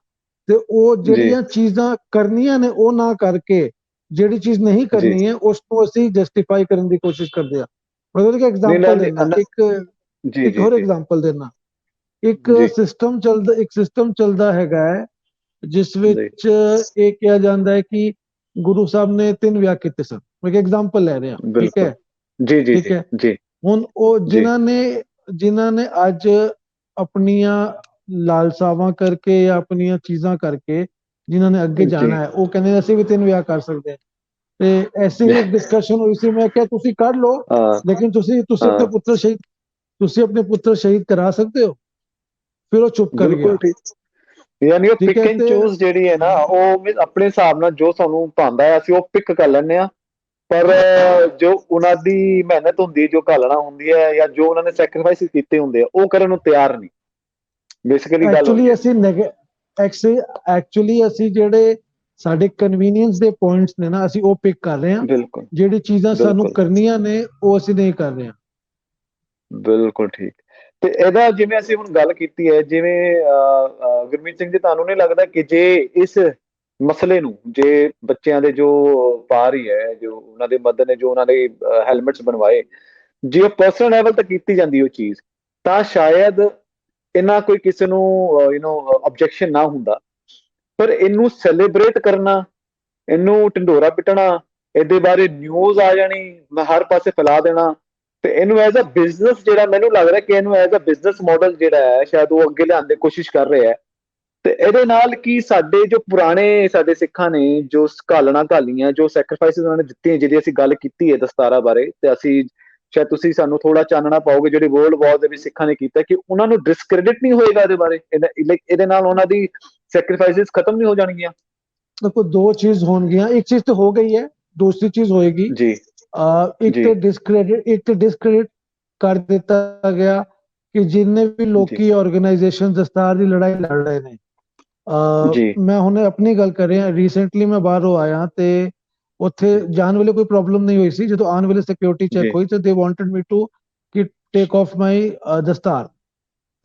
ਤੇ ਉਹ ਜੀ ਜਿਹੜੀਆਂ ਚੀਜ਼ਾਂ ਕਰਨੀਆਂ ਨੇ ਉਹ ਨਾ ਕਰਕੇ ਜਿਹੜੀ ਚੀਜ਼ ਨਹੀਂ ਜੀ ਕਰਨੀ ਹੈ ਉਸ ਨੂੰ ਅਸੀਂ ਜਸਟੀਫਾਈ ਕਰਨ ਦੀ ਕੋਸ਼ਿਸ਼ ਕਰਦੇ ਆ। ਮੈਂ ਤੁਹਾਨੂੰ ਇੱਕ ਨਹੀਂ ਐਗਜ਼ਾਮਪਲ ਨਹੀਂ ਦਿੰਦਾ, ਜੀ ਇੱਕ ਜੀ ਹੋਰ ਜੀ ਐਗਜ਼ਾਮਪਲ ਦੇਣਾ। ਜੀ ਇੱਕ ਸਿਸਟਮ ਚੱਲਦਾ ਹੈਗਾ ਹੈ ਜਿਸ ਜੀ ਵਿੱਚ ਇਹ ਕਿਹਾ ਜਾਂਦਾ ਹੈ ਕਿ ਗੁਰੂ ਸਾਹਿਬ ਨੇ 3 ਵਿਆਹ ਕੀਤੇ ਸਨ। ਮੈਂ ਇੱਕ ਐਗਜ਼ਾਮਪਲ ਲੈ ਰਿਹਾ, ਠੀਕ ਬਿਲਕੁਲ ਹੈ, ਜੀ ਜੀ ਠੀਕ ਜੀ ਹੈ। ਜੀ ਹੁਣ ਉਹ ਜੀ ਜਿਨ੍ਹਾਂ ਨੇ ਅੱਜ ਆਪਣੀਆਂ ਲਾਲਸਾਵਾਂ ਕਰਕੇ ਜਾਂ ਆਪਣੀਆਂ ਚੀਜ਼ਾਂ ਕਰਕੇ ਜਿਨ੍ਹਾਂ ਨੇ ਅੱਗੇ ਜੀ ਜਾਣਾ ਹੈ, ਉਹ ਕਹਿੰਦੇ ਅਸੀਂ ਵੀ 3 ਵਿਆਹ ਕਰ ਸਕਦੇ ਹਾਂ। ਤੇ ਐਸੀ ਜੀ ਹੀ ਇੱਕ ਡਿਸਕਸ਼ਨ ਹੋਈ ਸੀ, ਮੈਂ ਕਿਹਾ ਤੁਸੀਂ ਕਰ ਲਓ, ਹਾਂ ਲੇਕਿਨ ਹਾਂ ਤੁਸੀਂ ਆਪਣੇ ਪੁੱਤਰ ਸ਼ਹੀਦ ਕਰਾ ਸਕਦੇ ਹੋ। ਫਿਰ ਉਹ ਚੁੱਪ ਕਰ ਬਿਲਕੁਲ ਗਿਆ, ਠੀਕ। ਯਾਨੀ ਉਹ ਠੀਕ ਪਿਕ ਹੈ। ਐਂਡ ਤੇ ਚੂਜ਼ ਜਿਹੜੀ ਹੈ ਨਾ, ਉਹ ਆਪਣੇ ਹਿਸਾਬ ਨਾਲ ਜੋ ਸਾਨੂੰ ਭਾਉਂਦਾ ਹੈ ਅਸੀਂ ਉਹ ਪਿਕ ਕਰ ਲੈਂਦੇ ਆ। ਪਰ ਜੋ ਉਹਨਾਂ ਦੀ ਮਿਹਨਤ ਹੁੰਦੀ, ਜੋ ਘਾਲਣਾ ਹੁੰਦੀ ਹੈ, ਜਾਂ ਜੋ ਉਹਨਾਂ ਨੇ ਸੈਕਰੀਫਾਈਸ ਕੀਤੇ ਹੁੰਦੇ ਆ, ਉਹ ਕਰਨ ਨੂੰ ਤਿਆਰ ਨਹੀਂ। ਬੇਸਿਕਲੀ ਗੱਲ ਹੋਈ ਐਕਚੁਅਲੀ ਹੈ। ਅਸੀਂ ਐਕਚੁਅਲੀ ਅਸੀਂ ਜਿਹੜੇ ਸਾਡੇ ਕਨਵੀਨੀਅੰਸ ਦੇ ਪੁਆਇੰਟਸ ਨੇ ਨਾ, ਅਸੀਂ ਉਹ ਪਿਕ ਕਰ ਰਹੇ ਹਾਂ। ਬਿਲਕੁਲ ਜਿਹੜੀ ਚੀਜ਼ਾਂ ਸਾਨੂੰ ਬਿਲਕੁਲ ਕਰਨੀਆਂ ਨੇ ਉਹ ਅਸੀਂ ਨਹੀਂ ਕਰ ਰਹੇ ਹਾਂ। ਬਿਲਕੁਲ ਠੀਕ। ਤੇ ਇਹਦਾ ਜਿਵੇਂ ਅਸੀਂ ਹੁਣ ਗੱਲ ਕੀਤੀ ਹੈ, ਜਿਵੇਂ ਗੁਰਮੀਤ ਸਿੰਘ ਜੀ, ਤੁਹਾਨੂੰ ਨਹੀਂ ਲੱਗਦਾ ਕਿ ਜੇ ਇਸ ਮਸਲੇ ਨੂੰ, ਜੇ ਬੱਚਿਆਂ ਦੇ ਜੋ ਪਾ ਰਹੀ ਹੈ, ਜੋ ਉਹਨਾਂ ਦੇ ਮਦਦ ਨੇ, ਜੋ ਉਹਨਾਂ ਦੇ ਹੈਲਮਟਸ ਬਣਵਾਏ, ਜੇ ਉਹ ਪਰਸਨਲ ਲੈਵਲ ਤੇ ਕੀਤੀ ਜਾਂਦੀ ਉਹ ਚੀਜ਼, ਤਾਂ ਸ਼ਾਇਦ ਇਹਨਾਂ ਕੋਈ ਕਿਸੇ ਨੂੰ ਆਬਜੈਕਸ਼ਨ ਨਾ ਹੁੰਦਾ। ਪਰ ਇਹਨੂੰ ਸੈਲੀਬ੍ਰੇਟ ਕਰਨਾ, ਇਹਨੂੰ ਢਿੰਡੋਰਾ ਪਿੱਟਣਾ, ਇਹਦੇ ਬਾਰੇ ਨਿਊਜ਼ ਆ ਜਾਣੀ, ਮੈਂ ਹਰ ਪਾਸੇ ਫੈਲਾ ਦੇਣਾ, ਤੇ ਇਹਨੂੰ ਐਜ਼ ਅ ਬਿਜ਼ਨਸ, ਜਿਹੜਾ ਮੈਨੂੰ ਲੱਗ ਰਿਹਾ ਕਿ ਇਹਨੂੰ ਐਜ਼ ਅ ਬਿਜ਼ਨਸ ਮਾਡਲ ਜਿਹੜਾ ਹੈ ਸ਼ਾਇਦ ਉਹ ਅੱਗੇ ਲਿਆਉਣ ਦੀ ਕੋਸ਼ਿਸ਼ ਕਰ ਰਿਹਾ ਹੈ। ਤੇ ਇਹਦੇ ਨਾਲ ਕੀ ਸਾਡੇ ਜੋ ਪੁਰਾਣੇ ਸਾਡੇ ਸਿੱਖਾਂ ਨੇ ਜੋ ਘਾਲਣਾ ਘਾਲੀਆਂ, ਜੋ ਸੈਕਰੀਫਾਈਸਿਸ ਉਹਨਾਂ ਨੇ ਦਿੱਤੀਆਂ, ਜਿਹਦੀ ਅਸੀਂ ਗੱਲ ਕੀਤੀ ਹੈ ਦਸਤਾਰਾਂ ਬਾਰੇ, ਤੇ ਅਸੀਂ ਸ਼ਾਇਦ ਤੁਸੀਂ ਸਾਨੂੰ ਥੋੜਾ ਚਾਨਣਾ ਪਾਓਗੇ ਜਿਹੜੇ ਵਰਲਡ ਵਾਰ ਦੇ ਵਿੱਚ ਸਿੱਖਾਂ ਨੇ ਕੀਤਾ, ਕਿ ਉਹਨਾਂ ਨੂੰ ਡਿਸਕ੍ਰੈਡਿਟ ਨਹੀਂ ਹੋਏਗਾ ਇਹਦੇ ਬਾਰੇ, ਇਹਦੇ ਨਾਲ ਉਹਨਾਂ ਦੀ ਸੈਕਰੀਫਾਈਸਿਸ ਖਤਮ ਨਹੀਂ ਹੋ ਜਾਣਗੀਆਂ। ਦੇਖੋ ਦੋ ਚੀਜ਼ ਹੋਣਗੀਆਂ, ਇੱਕ ਚੀਜ਼ ਤਾਂ ਹੋ ਗਈ ਹੈ, ਦੂਸਰੀ ਚੀਜ਼ ਹੋਏਗੀ। ਜੀ ਜੀ ਇੱਕ ਤੇ ਡਿਸਕ੍ਰੈਡਿਟ ਕਰ ਦਿੱਤਾ ਗਿਆ ਕਿ ਜਿੰਨੇ ਵੀ ਜੀ ਲੋਕੀ ਆਰਗੇਨਾਈਜੇਸ਼ਨ ਦਸਤਾਰ ਦੀ ਲੜਾਈ ਲੜ ਰਹੇ ਨੇ। ਜੀ ਮੈਂ ਹੁਣੇ ਆਪਣੀ ਗੱਲ ਕਰ ਰਿਹਾ, ਰੀਸੈਂਟਲੀ ਮੈਂ ਬਾਹਰੋਂ ਆਇਆ ਤੇ ਉੱਥੇ ਜਾਣ ਵੇਲੇ ਕੋਈ ਪ੍ਰੋਬਲਮ ਨਹੀਂ ਹੋਈ ਸੀ, ਜਦੋਂ ਆਉਣ ਵੇਲੇ ਸਿਕਿਉਰਿਟੀ ਚੈੱਕ ਜੀ ਹੋਈ ਤੇ ਦੇ ਵਾਂਟਡ ਮੀ ਟੂ ਕਿ ਟੇਕ ਆਫ ਮਾਈ ਦਸਤਾਰ।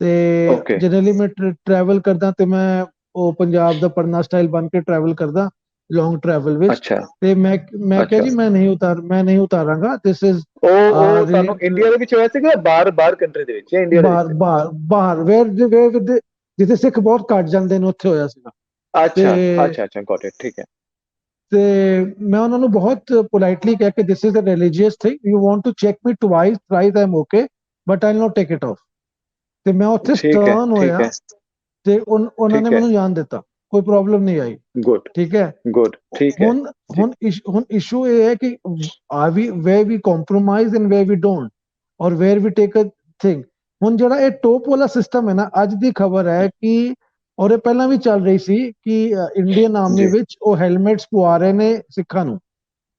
ਤੇ ਓਕੇ ਜਨਰਲੀ ਮੈਂ ਟਰੈਵਲ ਕਰਦਾ ਤੇ ਮੈਂ ਉਹ ਪੰਜਾਬ ਦਾ ਪੜਨਾ ਸਟਾਈਲ ਬਣ ਕੇ ਟਰੈਵਲ ਕਰਦਾ ਲੌਂਗ ਟਰੈਵਲ ਵਿੱਚ। ਅੱਛਾ ਤੇ ਮੈਂ ਕਿਹਾ ਅੱਛਾ। ਜੀ ਮੈਂ ਨਹੀਂ ਉਤਾਰਾਂਗਾ, ਦਿਸ ਇਜ਼ ਉਹ ਤੁਹਾਨੂੰ ਇੰਡੀਆ ਦੇ ਵਿੱਚ ਹੋਇਆ ਸੀਗਾ, ਬਾਹਰ ਬਾਹਰ ਕੰਟਰੀ ਦੇ ਵਿੱਚ, ਜਾਂ ਇੰਡੀਆ ਦੇ ਬਾਹਰ ਵਿੱਚ? ਬਾਹਰ ਬਾਹਰ ਜਿੱਥੇ ਸਿੱਖ ਬਹੁਤ ਘੱਟ ਜਾਂਦੇ ਨੇ ਉੱਥੇ ਹੋਇਆ ਸੀਗਾ। ਅੱਛਾ ਤੇ ਅੱਛਾ ਅੱਛਾ, ਗॉट ਇਟ, ਠੀਕ ਹੈ। ਤੇ ਮੈਂ ਉਹਨਾਂ ਨੂੰ ਬਹੁਤ ਪੋਲਾਈਟਲੀ ਕਿਹਾ ਕਿ this is a religious thing, you want to check me twice thrice, I am okay, but I will not take it off. ਤੇ ਮੈਂ ਉੱਥੇ ਠੀਕ ਹੈ ਸਟਰਨ ਠੀਕ ਹੋਇਆ ਹੈ ਤੇ ਉਹਨਾਂ ਨੇ ਠੀਕ ਹੈ ਮੈਨੂੰ ਜਾਣ ਦਿੱਤਾ। ਕੋਈ ਪ੍ਰੋਬਲਮ ਨਹੀਂ ਆਈ। ਗੁੱਡ ਠੀਕ ਹੈ। ਗੁੱਡ, ਠੀਕ ਹੈ ਹੁਣ ਜੀ। ਹੁਣ ਇਸ਼ੂ ਇਹ ਹੈ ਕਿ are we where we compromise and where we don't, or where we take a thing. ਹੁਣ ਜਿਹੜਾ ਇਹ ਟੋਪ ਵਾਲਾ ਸਿਸਟਮ ਹੈ ਨਾ, ਅੱਜ ਦੀ ਖਬਰ ਹੈ ਕਿ, ਔਰ ਇਹ ਪਹਿਲਾਂ ਵੀ ਚੱਲ ਰਹੀ ਸੀ ਕਿ ਇੰਡੀਅਨ ਆਰਮੀ ਜੀ ਵਿੱਚ ਉਹ ਹੈਲਮੇਟਸ ਪਵਾ ਰਹੇ ਨੇ ਸਿੱਖਾਂ ਨੂੰ।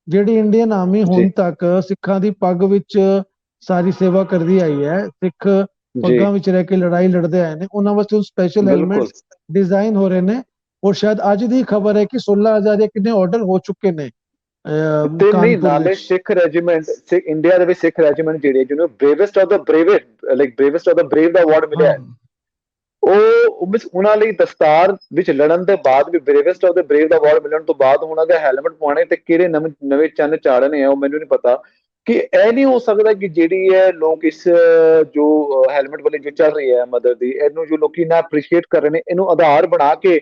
ਜਿਹੜੀ ਇੰਡੀਅਨ ਆਰਮੀ ਜੀ ਹੁਣ ਤੱਕ ਸਿੱਖਾਂ ਦੀ ਪੱਗ ਵਿੱਚ ਸਾਰੀ ਸੇਵਾ ਕਰਦੀ ਆਈ ਹੈ, ਸਿੱਖ ਜੀ, ਪੱਗਾਂ ਵਿੱਚ ਰਹਿ ਕੇ ਲੜਾਈ ਲੜਦੇ ਆਏ ਨੇ, ਉਹਨਾਂ ਵਾਸਤੇ ਸਪੈਸ਼ਲ ਬਿਲਕੁਲ। ਹੈਲਮੇਟਸ ਡਿਜ਼ਾਈਨ ਹੋ ਰਹੇ ਨੇ। ਔਰ ਸ਼ਾਇਦ ਅੱਜ ਦੀ ਖਬਰ ਹੈ ਕਿ 16,000 ਜਾਂ ਕਿੰਨੇ ਆਰਡਰ ਹੋ ਚੁੱਕੇ ਨੇ ਤੇ ਨਹੀਂ, ਕਾਨਪੁਰ ਨਾਲੇ ਵਿੱਚ। ਸਿੱਖ ਰੈਜੀਮੈਂਟ, ਸਿੱਖ ਇੰਡੀਆ ਦੇ ਵਿੱਚ ਸਿੱਖ ਰੈਜੀਮੈਂਟ ਜਿਹੜੇ ਜਿਹਨੂੰ bravest of the bravest, like bravest of the brave ਦਾ ਅਵਾਰਡ ਮਿਲਿਆ ਹਾਂ, ਹੈ, ਉਹ ਉਹਨਾਂ ਲਈ ਦਸਤਾਰ ਵਿੱਚ ਲੜਨ ਦੇ ਬਾਅਦ ਵੀ ਬ੍ਰੇਵੈਸਟ ਆਫ ਦਾ ਬ੍ਰੇਵ ਦਾ ਅਵਾਰਡ ਮਿਲਣ ਤੋਂ ਬਾਅਦ ਉਹਨਾਂ ਦੇ ਹੈਲਮਟ ਪਵਾਉਣੇ ਤੇ ਕਿਹੜੇ ਨਵੇਂ ਨਵੇਂ ਚੰਨ ਚਾੜਨੇ ਆ, ਉਹ ਮੈਨੂੰ ਨਹੀਂ ਪਤਾ। ਕਿ ਇਹ ਨਹੀਂ ਹੋ ਸਕਦਾ ਕਿ ਜਿਹੜੀ ਹੈ ਲੋਕ ਇਸ ਜੋ ਹੈਲਮਟ ਵਾਲੀ ਜੋ ਚੱਲ ਰਹੀ ਹੈ ਮਦਰ ਦੀ, ਇਹਨੂੰ ਜੋ ਲੋਕੀ ਨਾ ਅਪਰੀਸ਼ੀਏਟ ਕਰ ਰਹੇ ਨੇ, ਇਹਨੂੰ ਆਧਾਰ ਬਣਾ ਕੇ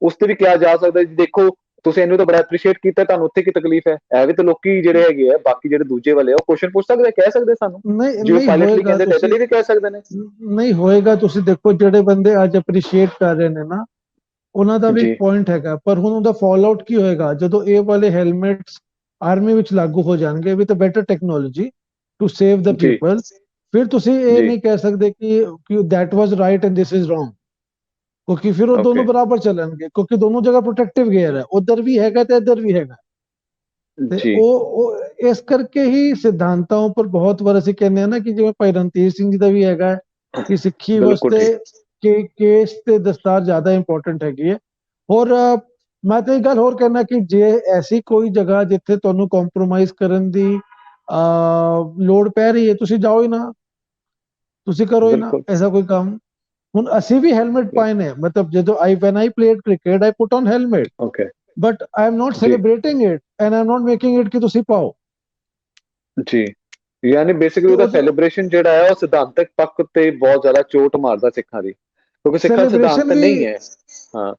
ਉਸ ਤੇ ਵੀ ਕਿਹਾ ਜਾ ਸਕਦਾ ਜੀ ਦੇਖੋ ਤੁਸੀਂ ਇਹਨੂੰ ਤਾਂ ਬੜਾ ਅਪਰੀਸ਼ੀਏਟ ਕੀਤਾ, ਤੁਹਾਨੂੰ ਉੱਥੇ ਕੀ ਤਕਲੀਫ ਹੈ। ਇਹ ਵੀ ਤਾਂ ਲੋਕੀ ਜਿਹੜੇ ਹੈਗੇ ਆ ਬਾਕੀ ਜਿਹੜੇ ਦੂਜੇ ਵਾਲੇ ਆ, ਉਹ ਕੁਐਸਚਨ ਪੁੱਛ ਸਕਦੇ, ਕਹਿ ਸਕਦੇ ਸਾਨੂੰ, ਨਹੀਂ ਜਿਵੇਂ ਨਹੀਂ ਪਾਇਲਟ ਲਈ ਹੋਏਗਾ। ਕਹਿੰਦੇ ਤੇ ਇਹਦੇ ਤੁਸੀਂ ਲਈ ਵੀ ਕਹਿ ਸਕਦੇ ਨੇ। ਨਹੀਂ ਹੋਏਗਾ। ਤੁਸੀਂ ਦੇਖੋ ਜਿਹੜੇ ਬੰਦੇ ਅੱਜ ਅਪਰੀਸ਼ੀਏਟ ਕਰ ਰਹੇ ਨੇ ਨਾ, ਉਹਨਾਂ ਦਾ ਵੀ ਇੱਕ ਜੀ ਪੁਆਇੰਟ ਹੈਗਾ, ਪਰ ਹੁਣ ਉਹਦਾ ਫਾਲ ਆਊਟ ਕੀ ਹੋਏਗਾ ਜਦੋਂ ਇਹ ਵਾਲੇ ਹੈਲਮੇਟਸ ਆਰਮੀ ਵਿੱਚ ਲਾਗੂ ਹੋ ਜਾਣਗੇ with better technology to save the ਜੀ ਪੀਪਲ। ਫਿਰ ਤੁਸੀਂ ਇਹ ਜੀ, ਨਹੀਂ ਕਹਿ ਸਕਦੇ ਕਿ that was right and this is wrong, ਕਿਉਂਕਿ ਫਿਰ ਉਹ ਦੋਨੋਂ ਓਕੇ ਬਰਾਬਰ ਚੱਲਣਗੇ, ਕਿਉਂਕਿ ਦੋਨੋਂ ਜਗ੍ਹਾ ਪ੍ਰੋਟੈਕਟਿਵ ਗੇਅਰ ਹੈ, ਉਧਰ ਵੀ ਹੈਗਾ ਤੇ ਇੱਧਰ ਵੀ ਹੈਗਾ। ਤੇ ਜੀ, ਉਹ ਇਸ ਕਰਕੇ ਹੀ ਸਿਧਾਂਤਾਂ ਉੱਪਰ ਬਹੁਤ ਵਾਰ ਅਸੀਂ ਕਹਿੰਦੇ ਆ ਨਾ ਕਿ ਜਿਵੇਂ ਭਾਈ ਰਣਧੀਰ ਸਿੰਘ ਜੀ ਦਾ ਵੀ ਹੈਗਾ ਕਿ ਸਿੱਖੀ ਬਿਲਕੁਲ ਵਾਸਤੇ ਠੀਕ। ਕੇਸ ਤੇ ਦਸਤਾਰ ਜ਼ਿਆਦਾ ਇੰਪੋਰਟੈਂਟ ਹੈਗੀ ਹੈ। ਔਰ ਮੈਂ ਤਾਂ ਇਹ ਗੱਲ ਹੋਰ ਕਹਿਣਾ ਕਿ ਜੇ ਐਸੀ ਕੋਈ ਜਗ੍ਹਾ ਜਿੱਥੇ ਤੁਹਾਨੂੰ ਕੰਪਰੋਮਾਈਜ਼ ਕਰਨ ਦੀ ਲੋੜ ਪੈ ਰਹੀ ਹੈ, ਤੁਸੀਂ ਜਾਓ ਹੀ ਨਾ, ਤੁਸੀਂ ਕਰੋ ਹੀ ਨਾ ਬਿਲਕੁਲ ਐਸਾ ਕੋਈ ਕੰਮ। ਹੁਣ ਅਸੀਂ ਵੀ ਹੈਲਮਟ ਪਾਏ ਨੇ, ਮਤਲਬ ਜਦੋਂ I when I played cricket I put on helmet, okay but I am not ਜੀ celebrating it and I am not making it ਕਿ ਤੁਸੀਂ ਪਾਓ। ਜੀ, ਯਾਨੀ ਬੇਸਿਕਲੀ ਤੇ ਉਹਦਾ ਉਹ ਸੈਲੀਬ੍ਰੇਸ਼ਨ ਜਿਹੜਾ ਹੈ ਉਹ ਸਿਧਾਂਤਕ ਪੱਖ ਤੇ ਬਹੁਤ ਜ਼ਿਆਦਾ ਚੋਟ ਮਾਰਦਾ ਸਿੱਖਾਂ ਦੀ, ਕਿਉਂਕਿ ਸਿੱਖਾਂ ਦਾ ਸੈਲੀਬ੍ਰੇਸ਼ਨ ਸਿਧਾਂਤ ਵੀ ਨਹੀਂ ਹੈ। ਹਾਂ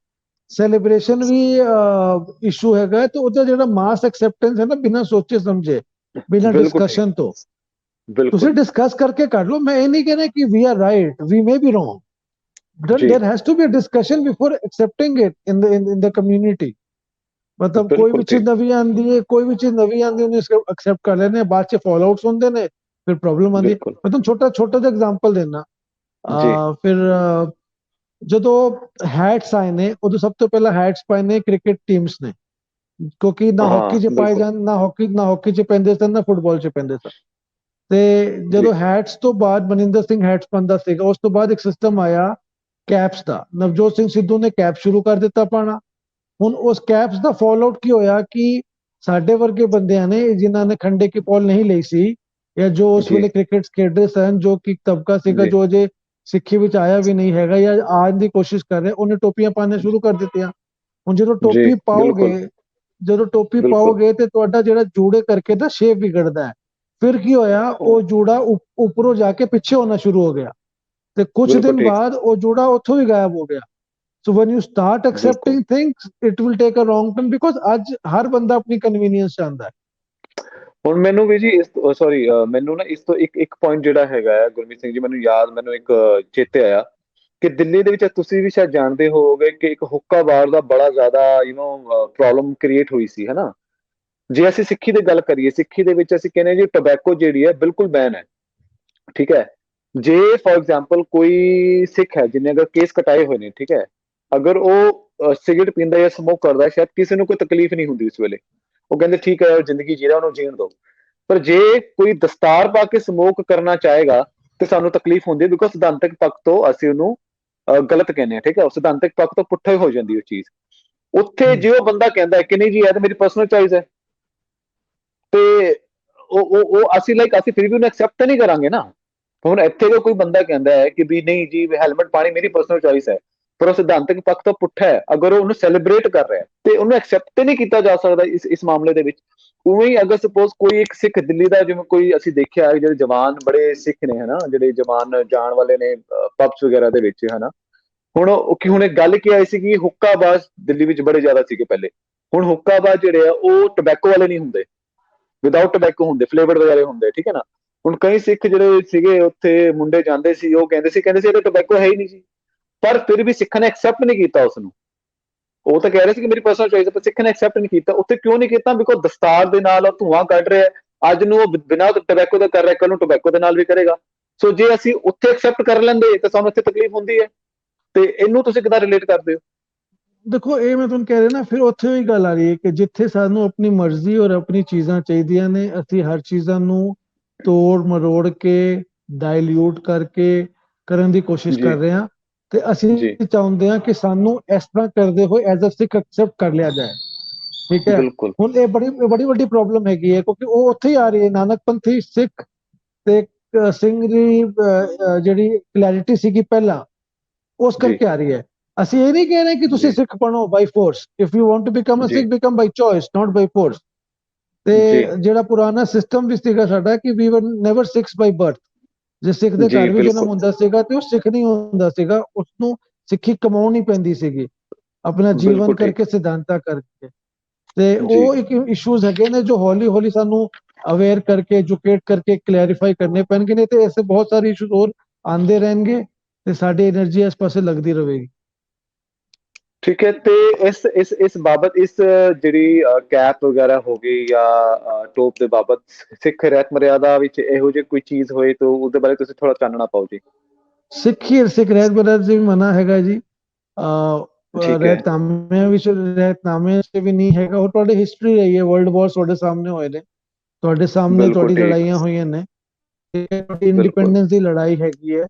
ਸੈਲੀਬ੍ਰੇਸ਼ਨ ਵੀ ਇਸ਼ੂ ਹੈਗਾ, ਤੇ ਉਹਦਾ ਜਿਹੜਾ ਮਾਸ ਐਕਸੈਪਟੈਂਸ ਹੈ ਨਾ, ਬਿਨਾਂ ਸੋਚੇ ਸਮਝੇ, ਬਿਨਾਂ ਬਿਲਕੁਲ ਠੀਕ, ਡਿਸਕਸ਼ਨ ਤੋਂ ਤੁਸੀਂ ਬਿਲਕੁਲ ਡਿਸਕਸ ਕਰਕੇ ਕਰ ਲਓ। ਮੈਂ ਇਹ ਨਹੀਂ ਕਹਿ ਰਿਹਾ ਕਿ we are right, we may be wrong, then ਜੀ, there has to be a discussion before accepting it in the community। मतलब कोई ਬਿਲਕੁਲ भी चीज ठीक नवी आंदी है, कोई भी चीज नवी आंदी है उन्हें एक्सेप्ट कर लेने हैं, बाद से फॉल आउट्स होंगे ने, फिर प्रॉब्लम आंदी है। बिल्कुल मैं तुम छोटा छोटा सा एग्जांपल देना। जी फिर ਜਦੋਂ ਹੈਟਸ ਆਏ ਨੇ, ਉਦੋਂ ਸਭ ਤੋਂ ਪਹਿਲਾਂ ਹੈਟਸ ਪਾਏ ਨੇ ਕ੍ਰਿਕਟ ਟੀਮਸ ਨੇ, ਕਿਉਂਕਿ ਨਾ ਹਾਕੀ हाँ 'ਚ ਪਾਏ बिल्कुल ਜਾਣ, ਨਾ ਹਾਕੀ 'ਚ ਪੈਂਦੇ ਸਨ, ਨਾ ਫੁੱਟਬਾਲ 'ਚ ਪੈਂਦੇ ਸਨ। ਤੇ जी ਜਦੋਂ ਹੈਟਸ ਤੋਂ ਬਾਅਦ ਮਨਿੰਦਰ ਸਿੰਘ ਹੈਟਸ ਪਾਉਂਦਾ ਸੀਗਾ, ਉਸ ਤੋਂ ਬਾਅਦ ਇੱਕ ਸਿਸਟਮ ਆਇਆ ਕੈਪਸ ਦਾ। ਨਵਜੋਤ ਸਿੰਘ ਸਿੱਧੂ ਨੇ ਕੈਪ ਸ਼ੁਰੂ ਕਰ ਦਿੱਤਾ ਪਾਣਾ। ਹੁਣ ਉਸ ਕੈਪਸ ਦਾ ਫਾਲ ਆਊਟ ਕੀ ਹੋਇਆ ਕਿ ਸਾਡੇ ਵਰਗੇ ਬੰਦਿਆਂ ਨੇ, ਜਿਨ੍ਹਾਂ ਨੇ ਖੰਡੇ ਕੀ ਪੌਲ ਨਹੀਂ ਲਈ ਸੀ, ਜਾਂ ਜੋ ਉਸ जी ਵੇਲੇ ਕ੍ਰਿਕਟ ਖੇਡਦੇ ਸਨ, ਜੋ ਕਿ ਤਬਕਾ ਸੀਗਾ जी ਜੋ ਅਜੇ ਸਿੱਖੀ ਵਿੱਚ ਆਇਆ ਵੀ ਨਹੀਂ ਹੈਗਾ ਜਾਂ ਆਉਣ ਦੀ ਕੋਸ਼ਿਸ਼ ਕਰ ਰਿਹਾ, ਉਹਨੇ ਟੋਪੀਆਂ ਪਾਉਣੀਆਂ ਸ਼ੁਰੂ ਕਰ ਦਿੱਤੀਆਂ। ਹੁਣ ਜਦੋਂ जी ਟੋਪੀ बिल्कुल ਪਾਓਗੇ, ਜਦੋਂ ਟੋਪੀ बिल्कुल ਪਾਓਗੇ ਤੇ ਤੁਹਾਡਾ ਜਿਹੜਾ ਜੂੜੇ ਕਰਕੇ ਦਾ ਸ਼ੇਪ ਵਿਗੜਦਾ ਹੈ। ਫਿਰ ਕੀ ਹੋਇਆ, ਉਹ ਜੂੜਾ ਉੱਪਰੋਂ ਜਾ ਕੇ ਪਿੱਛੇ ਹੋਣਾ ਸ਼ੁਰੂ ਹੋ ਗਿਆ, ਤੇ ਕੁਝ बिल्कुल ਦਿਨ ठीक ਬਾਅਦ ਉਹ ਜੂੜਾ ਉੱਥੋਂ ਹੀ ਗਾਇਬ ਹੋ ਗਿਆ। So when you start बिल्कुल। accepting things, it will take a wrong turn because ਅੱਜ ਹਰ ਬੰਦਾ ਆਪਣੀ ਕਨਵੀਨੀਅੰਸ ਚਾਹੁੰਦਾ ਹੈ। ਹੁਣ ਮੈਨੂੰ ਵੀ ਜੀ ਇਸ ਸੌਰੀ ਮੈਨੂੰ ਨਾ ਇਸ ਤੋਂ ਇੱਕ ਇੱਕ ਪੁਆਇੰਟ ਜਿਹੜਾ ਹੈਗਾ ਹੈ ਗੁਰਮੀਤ ਸਿੰਘ ਜੀ, ਮੈਨੂੰ ਯਾਦ, ਮੈਨੂੰ ਇੱਕ ਚੇਤੇ ਆਇਆ ਕਿ ਦਿੱਲੀ ਦੇ ਵਿੱਚ ਤੁਸੀਂ ਵੀ ਸ਼ਾਇਦ ਜਾਣਦੇ ਹੋਵੋਗੇ ਕਿ ਇੱਕ ਹੁੱਕਾ ਬਾਰ ਦਾ ਬੜਾ ਜ਼ਿਆਦਾ ਪ੍ਰੋਬਲਮ ਕ੍ਰੀਏਟ ਹੋਈ ਸੀ, ਹੈ ਨਾ। ਜੇ ਅਸੀਂ ਸਿੱਖੀ ਦੀ ਗੱਲ ਕਰੀਏ, ਸਿੱਖੀ ਦੇ ਵਿੱਚ ਅਸੀਂ ਕਹਿੰਦੇ ਜੀ ਟੋਬੈਕੋ ਜਿਹੜੀ ਹੈ ਬਿਲਕੁਲ ਬੈਨ ਹੈ, ਠੀਕ ਹੈ। ਜੇ ਫੋਰ ਐਗਜ਼ਾਮਪਲ ਕੋਈ ਸਿੱਖ ਹੈ ਜਿਹਨੇ ਅਗਰ ਕੇਸ ਕਟਾਏ ਹੋਏ ਨੇ, ਠੀਕ ਹੈ, ਅਗਰ ਉਹ ਸਿਗਰਟ ਪੀਂਦਾ ਜਾਂ ਸਮੋਕ ਕਰਦਾ, ਸ਼ਾਇਦ ਕਿਸੇ ਨੂੰ ਕੋਈ ਤਕਲੀਫ ਨਹੀਂ ਹੁੰਦੀ ਉਸ ਵੇਲੇ, ਉਹ ਕਹਿੰਦੇ ਠੀਕ ਹੈ ਜ਼ਿੰਦਗੀ ਜੀ ਰਿਹਾ, ਉਹਨੂੰ ਜੀਣ ਦਿਓ। ਪਰ ਜੇ ਕੋਈ ਦਸਤਾਰ ਪਾ ਕੇ ਸਮੋਕ ਕਰਨਾ ਚਾਹੇਗਾ ਤੇ ਸਾਨੂੰ ਤਕਲੀਫ ਹੁੰਦੀ ਹੈ, ਬਿਕੋਜ਼ ਸਿਧਾਂਤਕ ਪੱਖ ਤੋਂ ਅਸੀਂ ਉਹਨੂੰ ਗਲਤ ਕਹਿੰਦੇ ਹਾਂ, ਠੀਕ ਹੈ। ਉਹ ਸਿਧਾਂਤਕ ਪੱਖ ਤੋਂ ਪੁੱਠਾ ਹੀ ਹੋ ਜਾਂਦੀ ਉਹ ਚੀਜ਼। ਉੱਥੇ ਜੇ ਉਹ ਬੰਦਾ ਕਹਿੰਦਾ ਹੈ ਕਿ ਨਹੀਂ ਜੀ ਇਹ ਤਾਂ ਮੇਰੀ ਪਰਸਨਲ ਚੋਇਸ ਹੈ, ਤੇ ਉਹ ਅਸੀਂ ਲਾਈਕ ਅਸੀਂ ਫਿਰ ਵੀ ਉਹਨੂੰ ਐਕਸੈਪਟ ਨਹੀਂ ਕਰਾਂਗੇ ਨਾ। ਹੁਣ ਇੱਥੇ ਜੋ ਕੋਈ ਬੰਦਾ ਕਹਿੰਦਾ ਹੈ ਕਿ ਵੀ ਨਹੀਂ ਜੀ ਹੈਲਮਟ ਪਾਣੀ ਮੇਰੀ ਪਰਸਨਲ ਚੋਇਸ ਹੈ, ਪਰ ਉਹ ਸਿਧਾਂਤਕ ਪੱਖ ਤੋਂ ਪੁੱਠਾ ਹੈ, ਅਗਰ ਉਹ ਉਹਨੂੰ ਸੈਲੀਬ੍ਰੇਟ ਕਰ ਰਿਹਾ ਤੇ ਉਹਨੂੰ ਐਕਸੈਪਟ ਨਹੀਂ ਕੀਤਾ ਜਾ ਸਕਦਾ ਇਸ ਮਾਮਲੇ ਦੇ ਵਿੱਚ। ਉਵੇਂ ਹੀ ਅਗਰ ਸਪੋਜ਼ ਕੋਈ ਇੱਕ ਸਿੱਖ ਦਿੱਲੀ ਦਾ, ਜਿਵੇਂ ਕੋਈ ਅਸੀਂ ਦੇਖਿਆ ਜਿਹੜੇ ਜਵਾਨ ਬੜੇ ਸਿੱਖ ਨੇ, ਹਨਾ, ਜਿਹੜੇ ਜਵਾਨ ਜਾਣ ਵਾਲੇ ਨੇ ਪਬਸ ਵਗੈਰਾ ਦੇ ਵਿੱਚ, ਹਨਾ। ਹੁਣ ਇੱਕ ਗੱਲ ਕੀ ਆਈ ਸੀ ਕਿ ਹੁੱਕਾਬਾਜ਼ ਦਿੱਲੀ ਵਿੱਚ ਬੜੇ ਜ਼ਿਆਦਾ ਸੀਗੇ ਪਹਿਲੇ। ਹੁਣ ਹੁੱਕਾਬਾਜ਼ ਜਿਹੜੇ ਆ ਉਹ ਟੋਬੈਕੋ ਵਾਲੇ ਨਹੀਂ ਹੁੰਦੇ, ਵਿਦਾਊਟ ਟੋਬੈਕੋ ਹੁੰਦੇ, ਫਲੇਵਰਡ ਵਾਲੇ ਹੁੰਦੇ, ਠੀਕ ਹੈ ਨਾ। ਹੁਣ ਕਈ ਸਿੱਖ ਜਿਹੜੇ ਸੀਗੇ ਉੱਥੇ ਮੁੰਡੇ ਜਾਂਦੇ ਸੀ, ਉਹ ਕਹਿੰਦੇ ਸੀ ਇਹਦੇ ਟੋਬੈਕੋ ਹੈ ਹੀ ਨਹੀਂ ਸੀ, ਪਰ ਫਿਰ ਵੀ ਸਿੱਖਾਂ ਨੇ ਐਕਸੈਪਟ ਨਹੀਂ ਕੀਤਾ ਉਸ ਨੂੰ। ਉਹ ਤਾਂ ਕਹਿ ਰਹੇ ਸੀ ਕਿ ਮੇਰੀ ਪਰਸਨਲ ਚੋਇਸ ਹੈ, ਪਰ ਸਿੱਖ ਨੇ ਐਕਸੈਪਟ ਨਹੀਂ ਕੀਤਾ। ਉੱਥੇ ਕਿਉਂ ਨਹੀਂ ਕੀਤਾ? ਬਿਕੋਜ਼ ਦਸਤਾਰ ਦੇ ਨਾਲ ਉਹ ਧੂੰਆਂ ਕੱਢ ਰਿਹਾ ਹੈ। ਅੱਜ ਨੂੰ ਉਹ ਬਿਨਾਂ ਟੋਬੈਕੋ ਦਾ ਕਰ ਰਿਹਾ, ਕੱਲ ਨੂੰ ਟੋਬੈਕੋ ਦੇ ਨਾਲ ਵੀ ਕਰੇਗਾ। ਸੋ ਜੇ ਅਸੀਂ ਉੱਥੇ ਐਕਸੈਪਟ ਕਰ ਲੈਂਦੇ ਤਾਂ ਸਾਨੂੰ ਇੱਥੇ ਤਕਲੀਫ ਹੁੰਦੀ ਹੈ। ਤੇ ਇਹਨੂੰ ਤੁਸੀਂ ਕਿੱਦਾਂ ਰਿਲੇਟ ਕਰਦੇ ਹੋ? ਦੇਖੋ ਇਹ ਮੈਂ ਤੁਹਾਨੂੰ ਕਹਿ ਰਿਹਾ ਨਾ, ਫਿਰ ਉੱਥੇ ਹੀ ਗੱਲ ਆ ਰਹੀ ਹੈ ਕਿ ਜਿੱਥੇ ਸਾਨੂੰ ਆਪਣੀ ਮਰਜ਼ੀ ਔਰ ਆਪਣੀ ਚੀਜ਼ਾਂ ਚਾਹੀਦੀਆਂ ਨੇ, ਅਸੀਂ ਹਰ ਚੀਜ਼ਾਂ ਨੂੰ ਤੋੜ ਮਰੋੜ ਕੇ ਡਾਇਲਿਊਟ ਕਰਕੇ ਕਰਨ ਦੀ ਕੋਸ਼ਿਸ਼ ਜੀ ਕਰ ਰਹੇ ਹਾਂ। ਤੇ ਜੀ ਅਸੀਂ ਚਾਹੁੰਦੇ ਹਾਂ ਕਿ ਸਾਨੂੰ ਇਸ ਤਰ੍ਹਾਂ ਕਰਦੇ ਹੋਏ ਐਜ਼ ਅ ਸਿੱਖ ਐਕਸੈਪਟ ਕਰ ਲਿਆ ਜਾਏ। ਠੀਕ ਹੈ। ਬਿਲਕੁਲ ਹੁਣ ਇਹ ਬੜੀ ਵੱਡੀ ਪ੍ਰੋਬਲਮ ਹੈਗੀ ਹੈ, ਕਿਉਂਕਿ ਉਹ ਉੱਥੇ ਹੀ ਆ ਰਹੀ ਹੈ। ਨਾਨਕਪੰਥੀ ਸਿੱਖ ਤੇ ਸਿੰਘ ਦੀ ਜਿਹੜੀ ਕਲੈਰਿਟੀ ਸੀਗੀ ਪਹਿਲਾਂ, ਉਸ ਜੀ ਕਰਕੇ ਆ ਰਹੀ ਹੈ। ਅਸੀਂ ਇਹ ਨਹੀਂ ਕਹਿ ਰਹੇ ਕਿ ਤੁਸੀਂ ਜੀ ਸਿੱਖ ਬਣੋ by force. If you want to become a ਜੀ Sikh, become by choice, not by force. ਤੇ ਜੀ ਜਿਹੜਾ ਪੁਰਾਣਾ ਸਿਸਟਮ ਵੀ ਸੀਗਾ ਸਾਡਾ ਕਿ ਵੀ ਵਰ ਨੈਵਰ ਸਿੱਖਸ ਬਾਈ ਬਰਥ। ਜੇ ਸਿੱਖ ਦੇ ਜੀ ਘਰ ਵੀ ਜਨਮ ਬਿਲਕੁਲ ਹੁੰਦਾ ਸੀਗਾ ਤੇ ਉਹ ਸਿੱਖ ਨਹੀਂ ਹੁੰਦਾ ਸੀਗਾ, ਉਸਨੂੰ ਸਿੱਖੀ ਕਮਾਉਣੀ ਪੈਂਦੀ ਸੀਗੀ ਆਪਣਾ ਜੀਵਨ ਬਿਲਕੁਲ ਠੀਕ ਕਰਕੇ, ਸਿਧਾਂਤਾਂ ਕਰਕੇ। ਤੇ ਜੀ ਉਹ ਇੱਕ ਇਸ਼ੂਜ਼ ਹੈਗੇ ਨੇ ਜੋ ਹੌਲੀ ਹੌਲੀ ਸਾਨੂੰ ਅਵੇਅਰ ਕਰਕੇ, ਐਜੂਕੇਟ ਕਰਕੇ ਕਲੈਰੀਫਾਈ ਕਰਨੇ ਪੈਣਗੇ। ਨੇ ਤੇ ਐਸੇ ਬਹੁਤ ਸਾਰੇ ਇਸ਼ੂਜ਼ ਹੋਰ ਆਉਂਦੇ ਰਹਿਣਗੇ ਤੇ ਸਾਡੀ એનર્ਜੀ ਇਸ ਪਾਸੇ ਲੱਗਦੀ ਰਹੇਗੀ। ਠੀਕ ਹੈ। ਤੇ ਇਸ ਬਾਬਤ, ਇਸ ਜਿਹੜੀ ਕੈਪ ਵਗੈਰਾ ਹੋ ਗਈ ਜਾਂ ਟੋਪ ਦੇ ਬਾਬਤ, ਸਿੱਖ ਰਹਿਤ ਮਰਿਆਦਾ ਵਿੱਚ ਇਹੋ ਜਿਹੀ ਕੋਈ ਚੀਜ਼ ਹੋਏ ਤਾਂ ਉਹਦੇ ਬਾਰੇ ਤੁਸੀਂ ਥੋੜਾ ਚਾਨਣਾ ਪਾਓ ਜੀ। ਸਿੱਖ ਰਹਿਤ ਬਰਤ ਵੀ ਮਨਾ ਹੈਗਾ ਜੀ। ਠੀਕ ਹੈ। ਰਹਿਤਨਾਮਿਆਂ ਵਿੱਚ, ਰਹਿਤਨਾਮੇ 'ਚ ਵੀ ਨਹੀਂ ਹੈਗਾ। ਉਹ ਤੁਹਾਡੀ ਹਿਸਟਰੀ ਰਹੀ ਹੈ, ਵਰਲਡ ਵਾਰ ਤੁਹਾਡੇ ਸਾਹਮਣੇ ਹੋਏ ਨੇ, ਤੁਹਾਡੇ ਸਾਹਮਣੇ ਬਿਲਕੁਲ ਤੁਹਾਡੀ ਠੀਕ। ਲੜਾਈਆਂ ਹੋਈਆਂ ਨੇ। ਤੁਹਾਡੀ ਬਿਲਕੁਲ ਇੰਡੀਪੈਂਡੈਂਸ ਦੀ ਲੜਾਈ ਹੈਗੀ ਹੈ।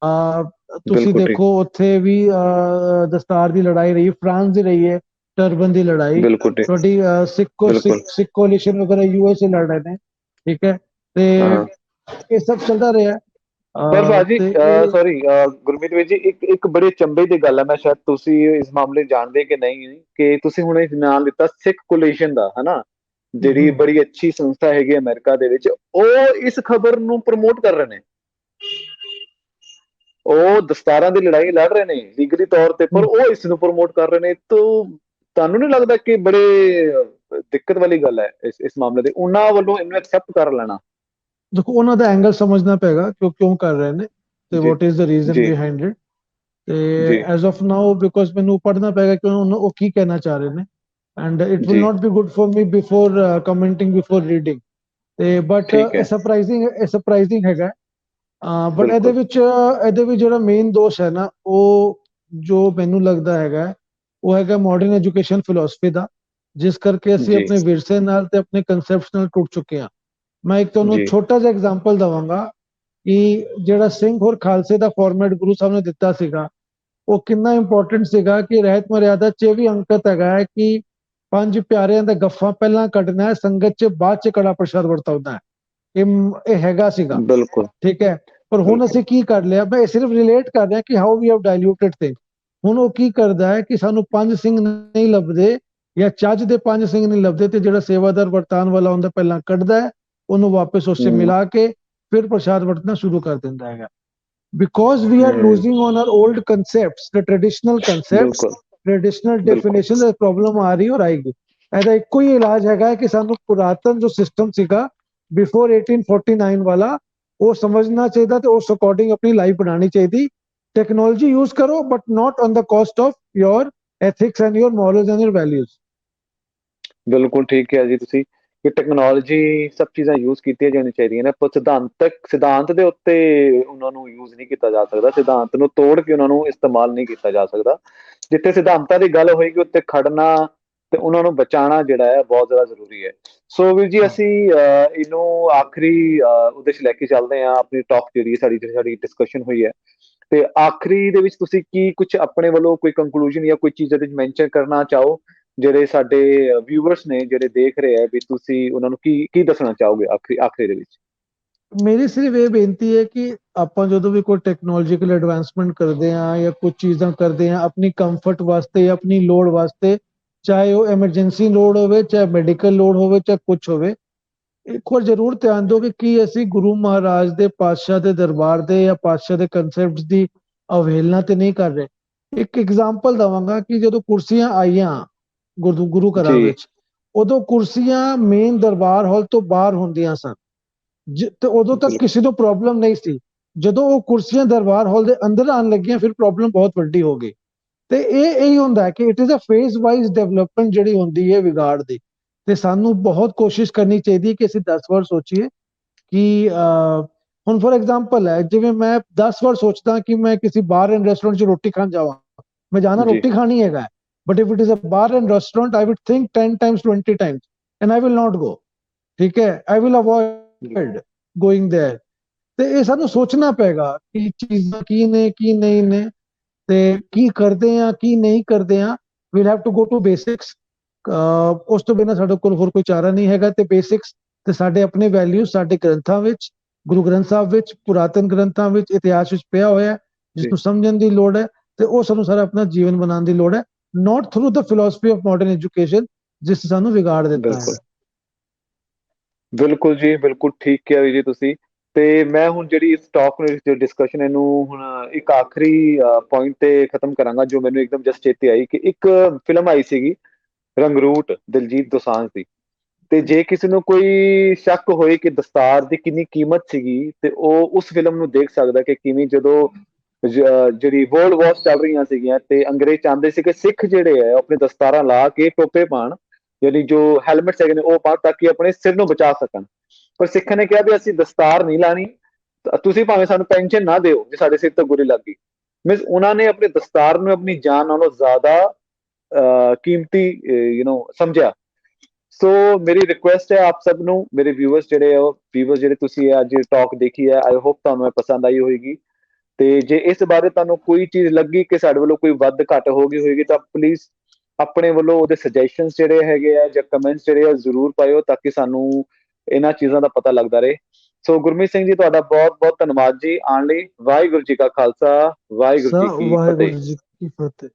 ਤੁਸੀਂ ਬਿਲਕੁਲ ਠੀਕ। ਦੇਖੋ ਉੱਥੇ ਵੀ ਦਸਤਾਰ ਦੀ ਲੜਾਈ ਰਹੀ, ਫਰਾਂਸ ਦੀ ਰਹੀ ਹੈ, ਟਰਬਨ ਦੀ ਲੜਾਈ। ਬਿਲਕੁਲ ਠੀਕ। ਤੁਹਾਡੀ ਬਿਲਕੁਲ ਸਿੱਖ ਕੋalition ਵਗੈਰਾ USA ਲੜ ਰਹੇ ਨੇ। ਠੀਕ ਹੈ। ਤੇ ਹਾਂ। ਇਹ ਸਭ ਚੱਲਦਾ ਰਿਹਾ। ਪਰ ਭਾਜੀ ਤੇ ਇਹ ਸੌਰੀ ਗੁਰਮੀਤ ਵੀਰ ਜੀ, ਇੱਕ ਬੜੀ ਚੰਬੇ ਦੀ ਗੱਲ ਹੈ, ਮੈਂ ਸ਼ਾਇਦ ਤੁਸੀਂ ਇਸ ਮਾਮਲੇ ਜਾਣਦੇ ਕਿ ਨਹੀਂ, ਕਿ ਤੁਸੀਂ ਹੁਣ ਇਹ ਨਾਮ ਦਿੱਤਾ ਸਿੱਖ ਕੋਲੀਸ਼ਨ ਦਾ, ਹਨਾ, ਜਿਹੜੀ ਹਮ, ਬੜੀ ਅੱਛੀ ਸੰਸਥਾ ਹੈਗੀ ਅਮਰੀਕਾ ਦੇ ਵਿੱਚ, ਉਹ ਇਸ ਖਬਰ ਨੂੰ ਪ੍ਰਮੋਟ ਕਰ ਰਹੇ ਨੇ। ਉਹ ਦਸਤਾਰਾਂ ਦੀ ਲੜਾਈ ਲੜ ਰਹੇ ਨੇ ਲੀਗਲੀ ਤੌਰ ਤੇ, ਪਰ ਹਮ। ਉਹ ਇਸ ਨੂੰ ਪ੍ਰਮੋਟ ਕਰ ਰਹੇ ਨੇ। ਤਾਂ ਤੁਹਾਨੂੰ ਨਹੀਂ ਲੱਗਦਾ ਕਿ ਬੜੇ ਦਿੱਕਤ ਵਾਲੀ ਗੱਲ ਹੈ ਇਸ ਮਾਮਲੇ ਦੇ, ਉਹਨਾਂ ਵੱਲੋਂ ਇਹਨੂੰ ਐਕਸੈਪਟ ਕਰ ਲੈਣਾ? ਦੇਖੋ ਉਹਨਾਂ ਦਾ ਐਂਗਲ ਸਮਝਣਾ ਪਏਗਾ ਕਿ ਉਹ ਕਿਉਂ ਕਰ ਰਹੇ ਨੇ ਤੇ ਜੀ ਵਾਟ ਇਜ਼ ਦ ਰੀਜ਼ਨ ਜੀ ਬਿਹਾਈਂਡ ਇਟ। ਤੇ ਜੀ ਐਜ਼ ਆਫ ਨਾਓ, ਬਿਕੋਜ਼ ਮੈਨੂੰ ਪੜ੍ਹਨਾ ਪਏਗਾ ਕਿ ਉਹ ਕੀ ਕਹਿਣਾ ਚਾਹ ਰਹੇ ਨੇ। ਐਂਡ ਇਟ ਵਿਲ ਜੀ not be good for me before commenting, before reading. ਤੇ ਬਟ ਠੀਕ ਇਹ ਹੈ। ਸਰਪ੍ਰਾਈਜ਼ਿੰਗ ਹੈਗਾ। ਬਟ ਬਿਲਕੁਲ ਇਹਦੇ ਵਿੱਚ ਜਿਹੜਾ ਮੇਨ ਦੋਸ਼ ਹੈ ਨਾ, ਉਹ ਜੋ ਮੈਨੂੰ ਲੱਗਦਾ ਹੈਗਾ, ਉਹ ਹੈਗਾ ਮਾਡਰਨ ਐਜੂਕੇਸ਼ਨ ਫਿਲਾਸਫੀ ਦਾ, ਜਿਸ ਕਰਕੇ ਅਸੀਂ ਜੀ ਆਪਣੇ ਵਿਰਸੇ ਨਾਲ ਤੇ ਆਪਣੇ ਕਨਸੈਪਟਸ ਨਾਲ ਟੁੱਟ ਚੁੱਕੇ ਹਾਂ। ਮੈਂ ਇੱਕ ਤੁਹਾਨੂੰ ਜੀ ਛੋਟਾ ਜਿਹਾ ਐਗਜ਼ਾਮਪਲ ਦਵਾਂਗਾ ਕਿ ਜਿਹੜਾ ਸਿੰਘ ਹੋਰ ਖਾਲਸੇ ਦਾ ਫਾਰਮੈਟ ਗੁਰੂ ਸਾਹਿਬ ਨੇ ਦਿੱਤਾ ਸੀਗਾ, ਉਹ ਕਿੰਨਾ ਇੰਪੋਰਟੈਂਟ ਸੀਗਾ। ਕਿ ਰਹਿਤ ਮਰਿਆਦਾ 'ਚ ਵੀ ਅੰਕਤ ਹੈਗਾ ਹੈ ਕਿ ਪੰਜ ਪਿਆਰਿਆਂ ਦਾ ਗੱਫਾ ਪਹਿਲਾਂ ਕੱਢਣਾ ਹੈ, ਸੰਗਤ 'ਚ ਬਾਅਦ 'ਚ ਕੜਾ ਪ੍ਰਸ਼ਾਦ ਵਰਤਾਉਣਾ ਹੈ। ਇਹ ਹੈਗਾ ਸੀਗਾ। ਬਿਲਕੁਲ ਠੀਕ ਹੈ। ਪਰ ਹੁਣ ਬਿਲਕੁਲ ਅਸੀਂ ਕੀ ਕਰ ਲਿਆ, ਮੈਂ ਸਿਰਫ ਰਿਲੇਟ ਕਰ ਰਿਹਾ ਕਿ ਹਾਊ ਵੀ ਹੈਵ ਡਾਇਲੂਟਡ ਥਿੰਗ। ਹੁਣ ਉਹ ਕੀ ਕਰਦਾ ਹੈ ਕਿ ਸਾਨੂੰ ਪੰਜ ਸਿੰਘ ਨਹੀਂ ਲੱਭਦੇ, ਜਾਂ ਚੱਜ ਦੇ ਪੰਜ ਸਿੰਘ ਨਹੀਂ ਲੱਭਦੇ, ਤੇ ਜਿਹੜਾ ਸੇਵਾਦਾਰ ਵਰਤਾਨ ਵਾਲਾ ਹੁੰਦਾ ਪਹਿਲਾਂ ਕੱਢਦਾ ਹੈ, ਉਹਨੂੰ ਵਾਪਸ ਉਸੇ ਹੂੰ ਮਿਲਾ ਕੇ ਫਿਰ ਪ੍ਰਸ਼ਾਦ ਵਰਤਣਾ ਸ਼ੁਰੂ ਕਰ ਦਿੰਦਾ ਹੈਗਾ। Because we are ਹੂੰ losing on our old concepts, the traditional concepts, ਬਿਲਕੁਲ traditional ਬਿਲਕੁਲ definition, ਦਾ ਪ੍ਰੋਬਲਮ ਆ ਰਹੀ ਔਰ ਆਏਗੀ। ਇਹਦਾ ਇੱਕੋ ਹੀ ਇਲਾਜ ਹੈਗਾ ਕਿ ਸਾਨੂੰ ਪੁਰਾਤਨ ਜੋ ਸਿਸਟਮ ਸੀਗਾ ਬਿਫੋਰ 1849 ਵਾਲਾ, ਉਹ ਸਮਝਣਾ ਚਾਹੀਦਾ ਤੇ ਉਸ ਅਕੋਰਡਿੰਗ ਆਪਣੀ ਲਾਈਫ ਬਣਾਉਣੀ ਚਾਹੀਦੀ। ਟੈਕਨੋਲੋਜੀ ਯੂਜ਼ ਕਰੋ, but not on the caste of your ethics and your morals and your values। ਬਿਲਕੁਲ ਠੀਕ ਹੈ ਜੀ ਤੁਸੀਂ, ਕਿ ਟੈਕਨੋਲੋਜੀ ਸਭ ਚੀਜ਼ਾਂ ਯੂਜ਼ ਕੀਤੀਆਂ ਜਾਣੀਆਂ ਚਾਹੀਦੀਆਂ ਨੇ, ਪਰ ਸਿਧਾਂਤ ਦੇ ਉੱਤੇ ਉਹਨਾਂ ਨੂੰ ਯੂਜ਼ ਨਹੀਂ ਕੀਤਾ ਜਾ ਸਕਦਾ। ਸਿਧਾਂਤ ਨੂੰ ਤੋੜ ਕੇ ਉਹਨਾਂ ਨੂੰ ਇਸਤੇਮਾਲ ਨਹੀਂ ਕੀਤਾ ਜਾ ਸਕਦਾ। ਜਿੱਥੇ ਸਿਧਾਂਤਾਂ ਦੀ ਗੱਲ ਹੋਏਗੀ ਉੱਥੇ ਖੜਨਾ ਤੇ ਉਹਨਾਂ ਨੂੰ ਬਚਾਉਣਾ ਜਿਹੜਾ ਹੈ ਬਹੁਤ ਜ਼ਿਆਦਾ ਜ਼ਰੂਰੀ ਹੈ। ਸੋ ਵੀਰ ਜੀ, ਹਾਂ, ਅਸੀਂ ਇਹਨੂੰ ਆਖਰੀ ਉਹਦੇ 'ਚ ਲੈ ਕੇ ਚੱਲਦੇ ਹਾਂ, ਆਪਣੀ ਟਾਕ ਜਿਹੜੀ ਸਾਡੀ ਡਿਸਕਸ਼ਨ ਹੋਈ ਹੈ। ਤੇ ਆਖਰੀ ਦੇ ਵਿੱਚ ਤੁਸੀਂ ਕੀ ਕੁਝ ਆਪਣੇ ਵੱਲੋਂ ਕੋਈ ਕੰਕਲੂਜਨ ਜਾਂ ਕੋਈ ਚੀਜ਼ ਇਹਦੇ ਵਿੱਚ ਮੈਂਸ਼ਨ ਕਰਨਾ ਚਾਹੋ, ਜਿਹੜੇ ਸਾਡੇ ਵਿਊਵਰਸ ਨੇ ਜਿਹੜੇ ਦੇਖ ਰਹੇ ਆ, ਵੀ ਤੁਸੀਂ ਉਹਨਾਂ ਨੂੰ ਕੀ ਕੀ ਦੱਸਣਾ ਚਾਹੋਗੇ ਆਖਰੀ ਦੇ ਵਿੱਚ? ਮੇਰੀ ਸਿਰਫ ਇਹ ਬੇਨਤੀ ਹੈ ਕਿ ਆਪਾਂ ਜਦੋਂ ਵੀ ਕੋਈ ਟੈਕਨੋਲੋਜੀਕਲ ਐਡਵਾਂਸਮੈਂਟ ਕਰਦੇ ਹਾਂ ਜਾਂ ਕੁਝ ਚੀਜ਼ਾਂ ਕਰਦੇ ਹਾਂ ਆਪਣੀ ਕੰਫਰਟ ਵਾਸਤੇ, ਆਪਣੀ ਲੋੜ ਵਾਸਤੇ, ਚਾਹੇ ਉਹ ਐਮਰਜੈਂਸੀ ਲੋੜ ਹੋਵੇ, ਚਾਹੇ ਮੈਡੀਕਲ ਲੋੜ ਹੋਵੇ, ਚਾਹੇ ਕੁਝ ਹੋਵੇ, ਇੱਕ ਵਾਰ ਜ਼ਰੂਰ ਧਿਆਨ ਦਿਓ ਕਿ ਕੀ ਅਸੀਂ ਗੁਰੂ ਮਹਾਰਾਜ ਦੇ ਪਾਤਸ਼ਾਹ ਦੇ ਦਰਬਾਰ ਦੇ ਜਾਂ ਪਾਤਸ਼ਾਹ ਦੇ ਕਨਸੈਪਟਸ ਦੀ ਅਵਹੇਲਨਾ ਤੇ ਨਹੀਂ ਕਰ ਰਹੇ। ਇੱਕ ਐਗਜ਼ਾਮਪਲ ਦਵਾਂਗਾ ਕਿ ਜਦੋਂ ਕੁਰਸੀਆਂ ਆਈਆਂ ਗੁਰੂ ਘਰਾਂ ਜੀ ਵਿੱਚ, ਉਦੋਂ ਕੁਰਸੀਆਂ ਮੇਨ ਦਰਬਾਰ ਹਾਲ ਤੋਂ ਬਾਹਰ ਹੁੰਦੀਆਂ ਸਨ। ਤੇ ਉਦੋਂ ਤੱਕ ਬਿਲਕੁਲ ਕਿਸੇ ਨੂੰ ਪ੍ਰੋਬਲਮ ਨਹੀਂ ਸੀ। ਜਦੋਂ ਉਹ ਕੁਰਸੀਆਂ ਦਰਬਾਰ ਹਾਲ ਦੇ ਅੰਦਰ ਆਉਣ ਲੱਗੀਆਂ, ਫਿਰ ਪ੍ਰੋਬਲਮ ਬਹੁਤ ਵੱਡੀ ਹੋ ਗਈ। ਤੇ ਇਹ ਇਹੀ ਹੁੰਦਾ ਹੈ ਕਿ it is a phase wise development ਜਿਹੜੀ ਹੁੰਦੀ ਹੈ ਵਿਗਾੜ ਦੀ। ਤੇ ਸਾਨੂੰ ਬਹੁਤ ਕੋਸ਼ਿਸ਼ ਕਰਨੀ ਚਾਹੀਦੀ ਹੈ ਕਿ ਅਸੀਂ 10 ਵਾਰ ਸੋਚੀਏ ਕਿ ਹੁਣ ਫॉर एग्जांपल ਹੈ, ਜਿਵੇਂ ਮੈਂ 10 ਵਾਰ ਸੋਚਦਾ ਕਿ ਮੈਂ ਕਿਸੇ ਬਾਰ ਐਂਡ ਰੈਸਟੋਰੈਂਟ 'ਚ ਰੋਟੀ ਖਾਣ ਜਾਵਾਂ। ਮੈਂ ਜਾਣਾ ਜੀ ਰੋਟੀ ਖਾਣੀ ਹੈਗਾ, but if it is a bar and restaurant I would think 10 times 20 times and I will not go. ਠੀਕ ਹੈ, ਆਈ ਵਿਲ ਜੀ ਅਵॉइड ਗੋਇੰਗ देयर। ਤੇ ਇਹ ਸਾਨੂੰ ਸੋਚਣਾ ਪਏਗਾ ਕਿ ਚੀਜ਼ਾਂ ਕੀ ਨੇ ਕੀ ਨਹੀਂ ਨੇ, ਤੇ ਕੀ ਕਰਦੇ ਆ ਕੀ ਨਹੀਂ ਕਰਦੇ ਆ। We'll have to go to basics. ਉਸ ਤੋਂ ਬਿਨਾਂ ਸਾਡੇ ਕੋਲ ਹੋਰ ਕੋਈ ਚਾਰਾ ਨਹੀਂ ਹੈਗਾ। ਤੇ ਬੇਸਿਕਸ ਤੇ ਸਾਡੇ ਆਪਣੇ ਵੈਲਿਊਜ਼ ਸਾਡੇ ਗ੍ਰੰਥਾਂ ਵਿੱਚ, ਗੁਰੂ ਗ੍ਰੰਥ ਸਾਹਿਬ ਵਿੱਚ, ਪੁਰਾਤਨ ਗ੍ਰੰਥਾਂ ਵਿੱਚ, ਇਤਿਹਾਸ ਵਿੱਚ ਪਿਆ ਹੋਇਆ ਹੈ, ਜਿਸ ਜੀ ਨੂੰ ਸਮਝਣ ਦੀ ਲੋੜ ਹੈ। ਤੇ ਉਹ ਸਾਨੂੰ ਸਾਰਾ ਆਪਣਾ ਜੀਵਨ ਬਣਾਉਣ ਦੀ ਲੋੜ ਹੈ, not through the philosophy of modern education ਜਿਸ ਨੇ ਸਾਨੂੰ ਵਿਗਾੜ ਦਿੱਤਾ ਬਿਲਕੁਲ ਹੈ। ਬਿਲਕੁਲ ਜੀ, ਬਿਲਕੁਲ ਠੀਕ ਕਿਹਾ ਜੀ ਤੁਸੀਂ। ਤੇ ਮੈਂ ਹੁਣ ਜਿਹੜੀ ਇਸ ਟਾਕ ਨੂੰ ਡਿਸਕਸ਼ਨ ਇਹਨੂੰ ਹੁਣ ਇੱਕ ਆਖਰੀ ਪੁਆਇੰਟ ਤੇ ਖਤਮ ਕਰਾਂਗਾ, ਜੋ ਮੈਨੂੰ ਇੱਕਦਮ ਜਸਟ ਚੇਤੇ ਆਈ ਕਿ ਇੱਕ ਫਿਲਮ ਆਈ ਸੀਗੀ ਰੰਗਰੂਟ, ਦਿਲਜੀਤ ਦੋਸਾਂਝ ਦੀ। ਤੇ ਜੇ ਕਿਸੇ ਨੂੰ ਕੋਈ ਸ਼ੱਕ ਹੋਏ ਕਿ ਦਸਤਾਰ ਦੀ ਕਿੰਨੀ ਕੀਮਤ ਸੀਗੀ, ਤੇ ਉਹ ਉਸ ਫਿਲਮ ਨੂੰ ਦੇਖ ਸਕਦਾ ਕਿ ਕਿਵੇਂ ਜਦੋਂ ਜਿਹੜੀ ਵਰਲਡ ਵਾਰਸ ਚੱਲ ਰਹੀਆਂ ਸੀਗੀਆਂ ਤੇ ਅੰਗਰੇਜ਼ ਚਾਹੁੰਦੇ ਸੀ ਕਿ ਸਿੱਖ ਜਿਹੜੇ ਹੈ ਉਹ ਆਪਣੇ ਦਸਤਾਰਾਂ ਲਾ ਕੇ ਟੋਪੇ ਪਾਣ, ਯਾਨੀ ਜੋ ਹੈਲਮਟ ਹੈਗੇ ਨੇ ਉਹ ਪਾਣ, ਤਾਂ ਕਿ ਆਪਣੇ ਸਿਰ ਨੂੰ ਬਚਾ ਸਕਣ। ਪਰ ਸਿੱਖਾਂ ਨੇ ਕਿਹਾ ਵੀ ਅਸੀਂ ਦਸਤਾਰ ਨਹੀਂ ਲਾਣੀ, ਤੁਸੀਂ ਭਾਵੇਂ ਸਾਨੂੰ ਪੈਨਸ਼ਨ ਨਾ ਦਿਓ ਜੇ ਸਾਡੇ ਸਿਰ ਤੇ ਗੋਲੀ ਲੱਗ ਗਈ। ਮੀਨਸ ਉਹਨਾਂ ਨੇ ਆਪਣੀ ਦਸਤਾਰ ਨੂੰ ਆਪਣੀ ਜਾਨ ਨਾਲੋਂ ਜ਼ਿਆਦਾ ਕੀਮਤੀ ਸਮਝਿਆ। ਸੋ ਮੇਰੀ ਰਿਕੁਐਸਟ ਹੈ ਆਪ ਸਭ ਨੂੰ, ਮੇਰੇ ਵਿਊਅਰਸ ਜਿਹੜੇ ਆ, ਉਹ ਵਿਊਅਰਸ ਜਿਹੜੇ ਤੁਸੀਂ ਅੱਜ ਟਾਕ ਦੇਖੀ ਹੈ, ਆਈ ਹੋਪ ਤੁਹਾਨੂੰ ਇਹ ਪਸੰਦ ਆਈ ਹੋਏਗੀ। ਤੇ ਜੇ ਇਸ ਬਾਰੇ ਤੁਹਾਨੂੰ ਕੋਈ ਚੀਜ਼ ਲੱਗੀ ਕਿ ਸਾਡੇ ਵੱਲੋਂ ਕੋਈ ਵੱਧ ਘੱਟ ਹੋ ਗਈ ਹੋਏਗੀ, ਤਾਂ ਪਲੀਜ਼ ਆਪਣੇ ਵੱਲੋਂ ਉਹਦੇ ਸੁਜੈਸ਼ਨਸ ਜਿਹੜੇ ਹੈਗੇ ਆ ਜਾਂ ਕਮੈਂਟਸ ਜਿਹੜੇ ਆ ਜ਼ਰੂਰ ਪਾਇਓ, ਤਾਂ ਕਿ ਸਾਨੂੰ ਇਹਨਾਂ ਚੀਜ਼ਾਂ ਦਾ ਪਤਾ ਲੱਗਦਾ ਰਹੇ। ਸੋ ਗੁਰਮੀਤ ਸਿੰਘ ਜੀ, ਤੁਹਾਡਾ ਬਹੁਤ ਬਹੁਤ ਧੰਨਵਾਦ ਜੀ ਆਉਣ ਲਈ। ਵਾਹਿਗੁਰੂ ਜੀ ਕਾ ਖਾਲਸਾ, ਵਾਹਿਗੁਰੂ ਜੀ ਕੀ ਫਤਿਹ। ਵਾਹਿਗੁਰੂ ਜੀ ਕੀ ਫਤਿਹ।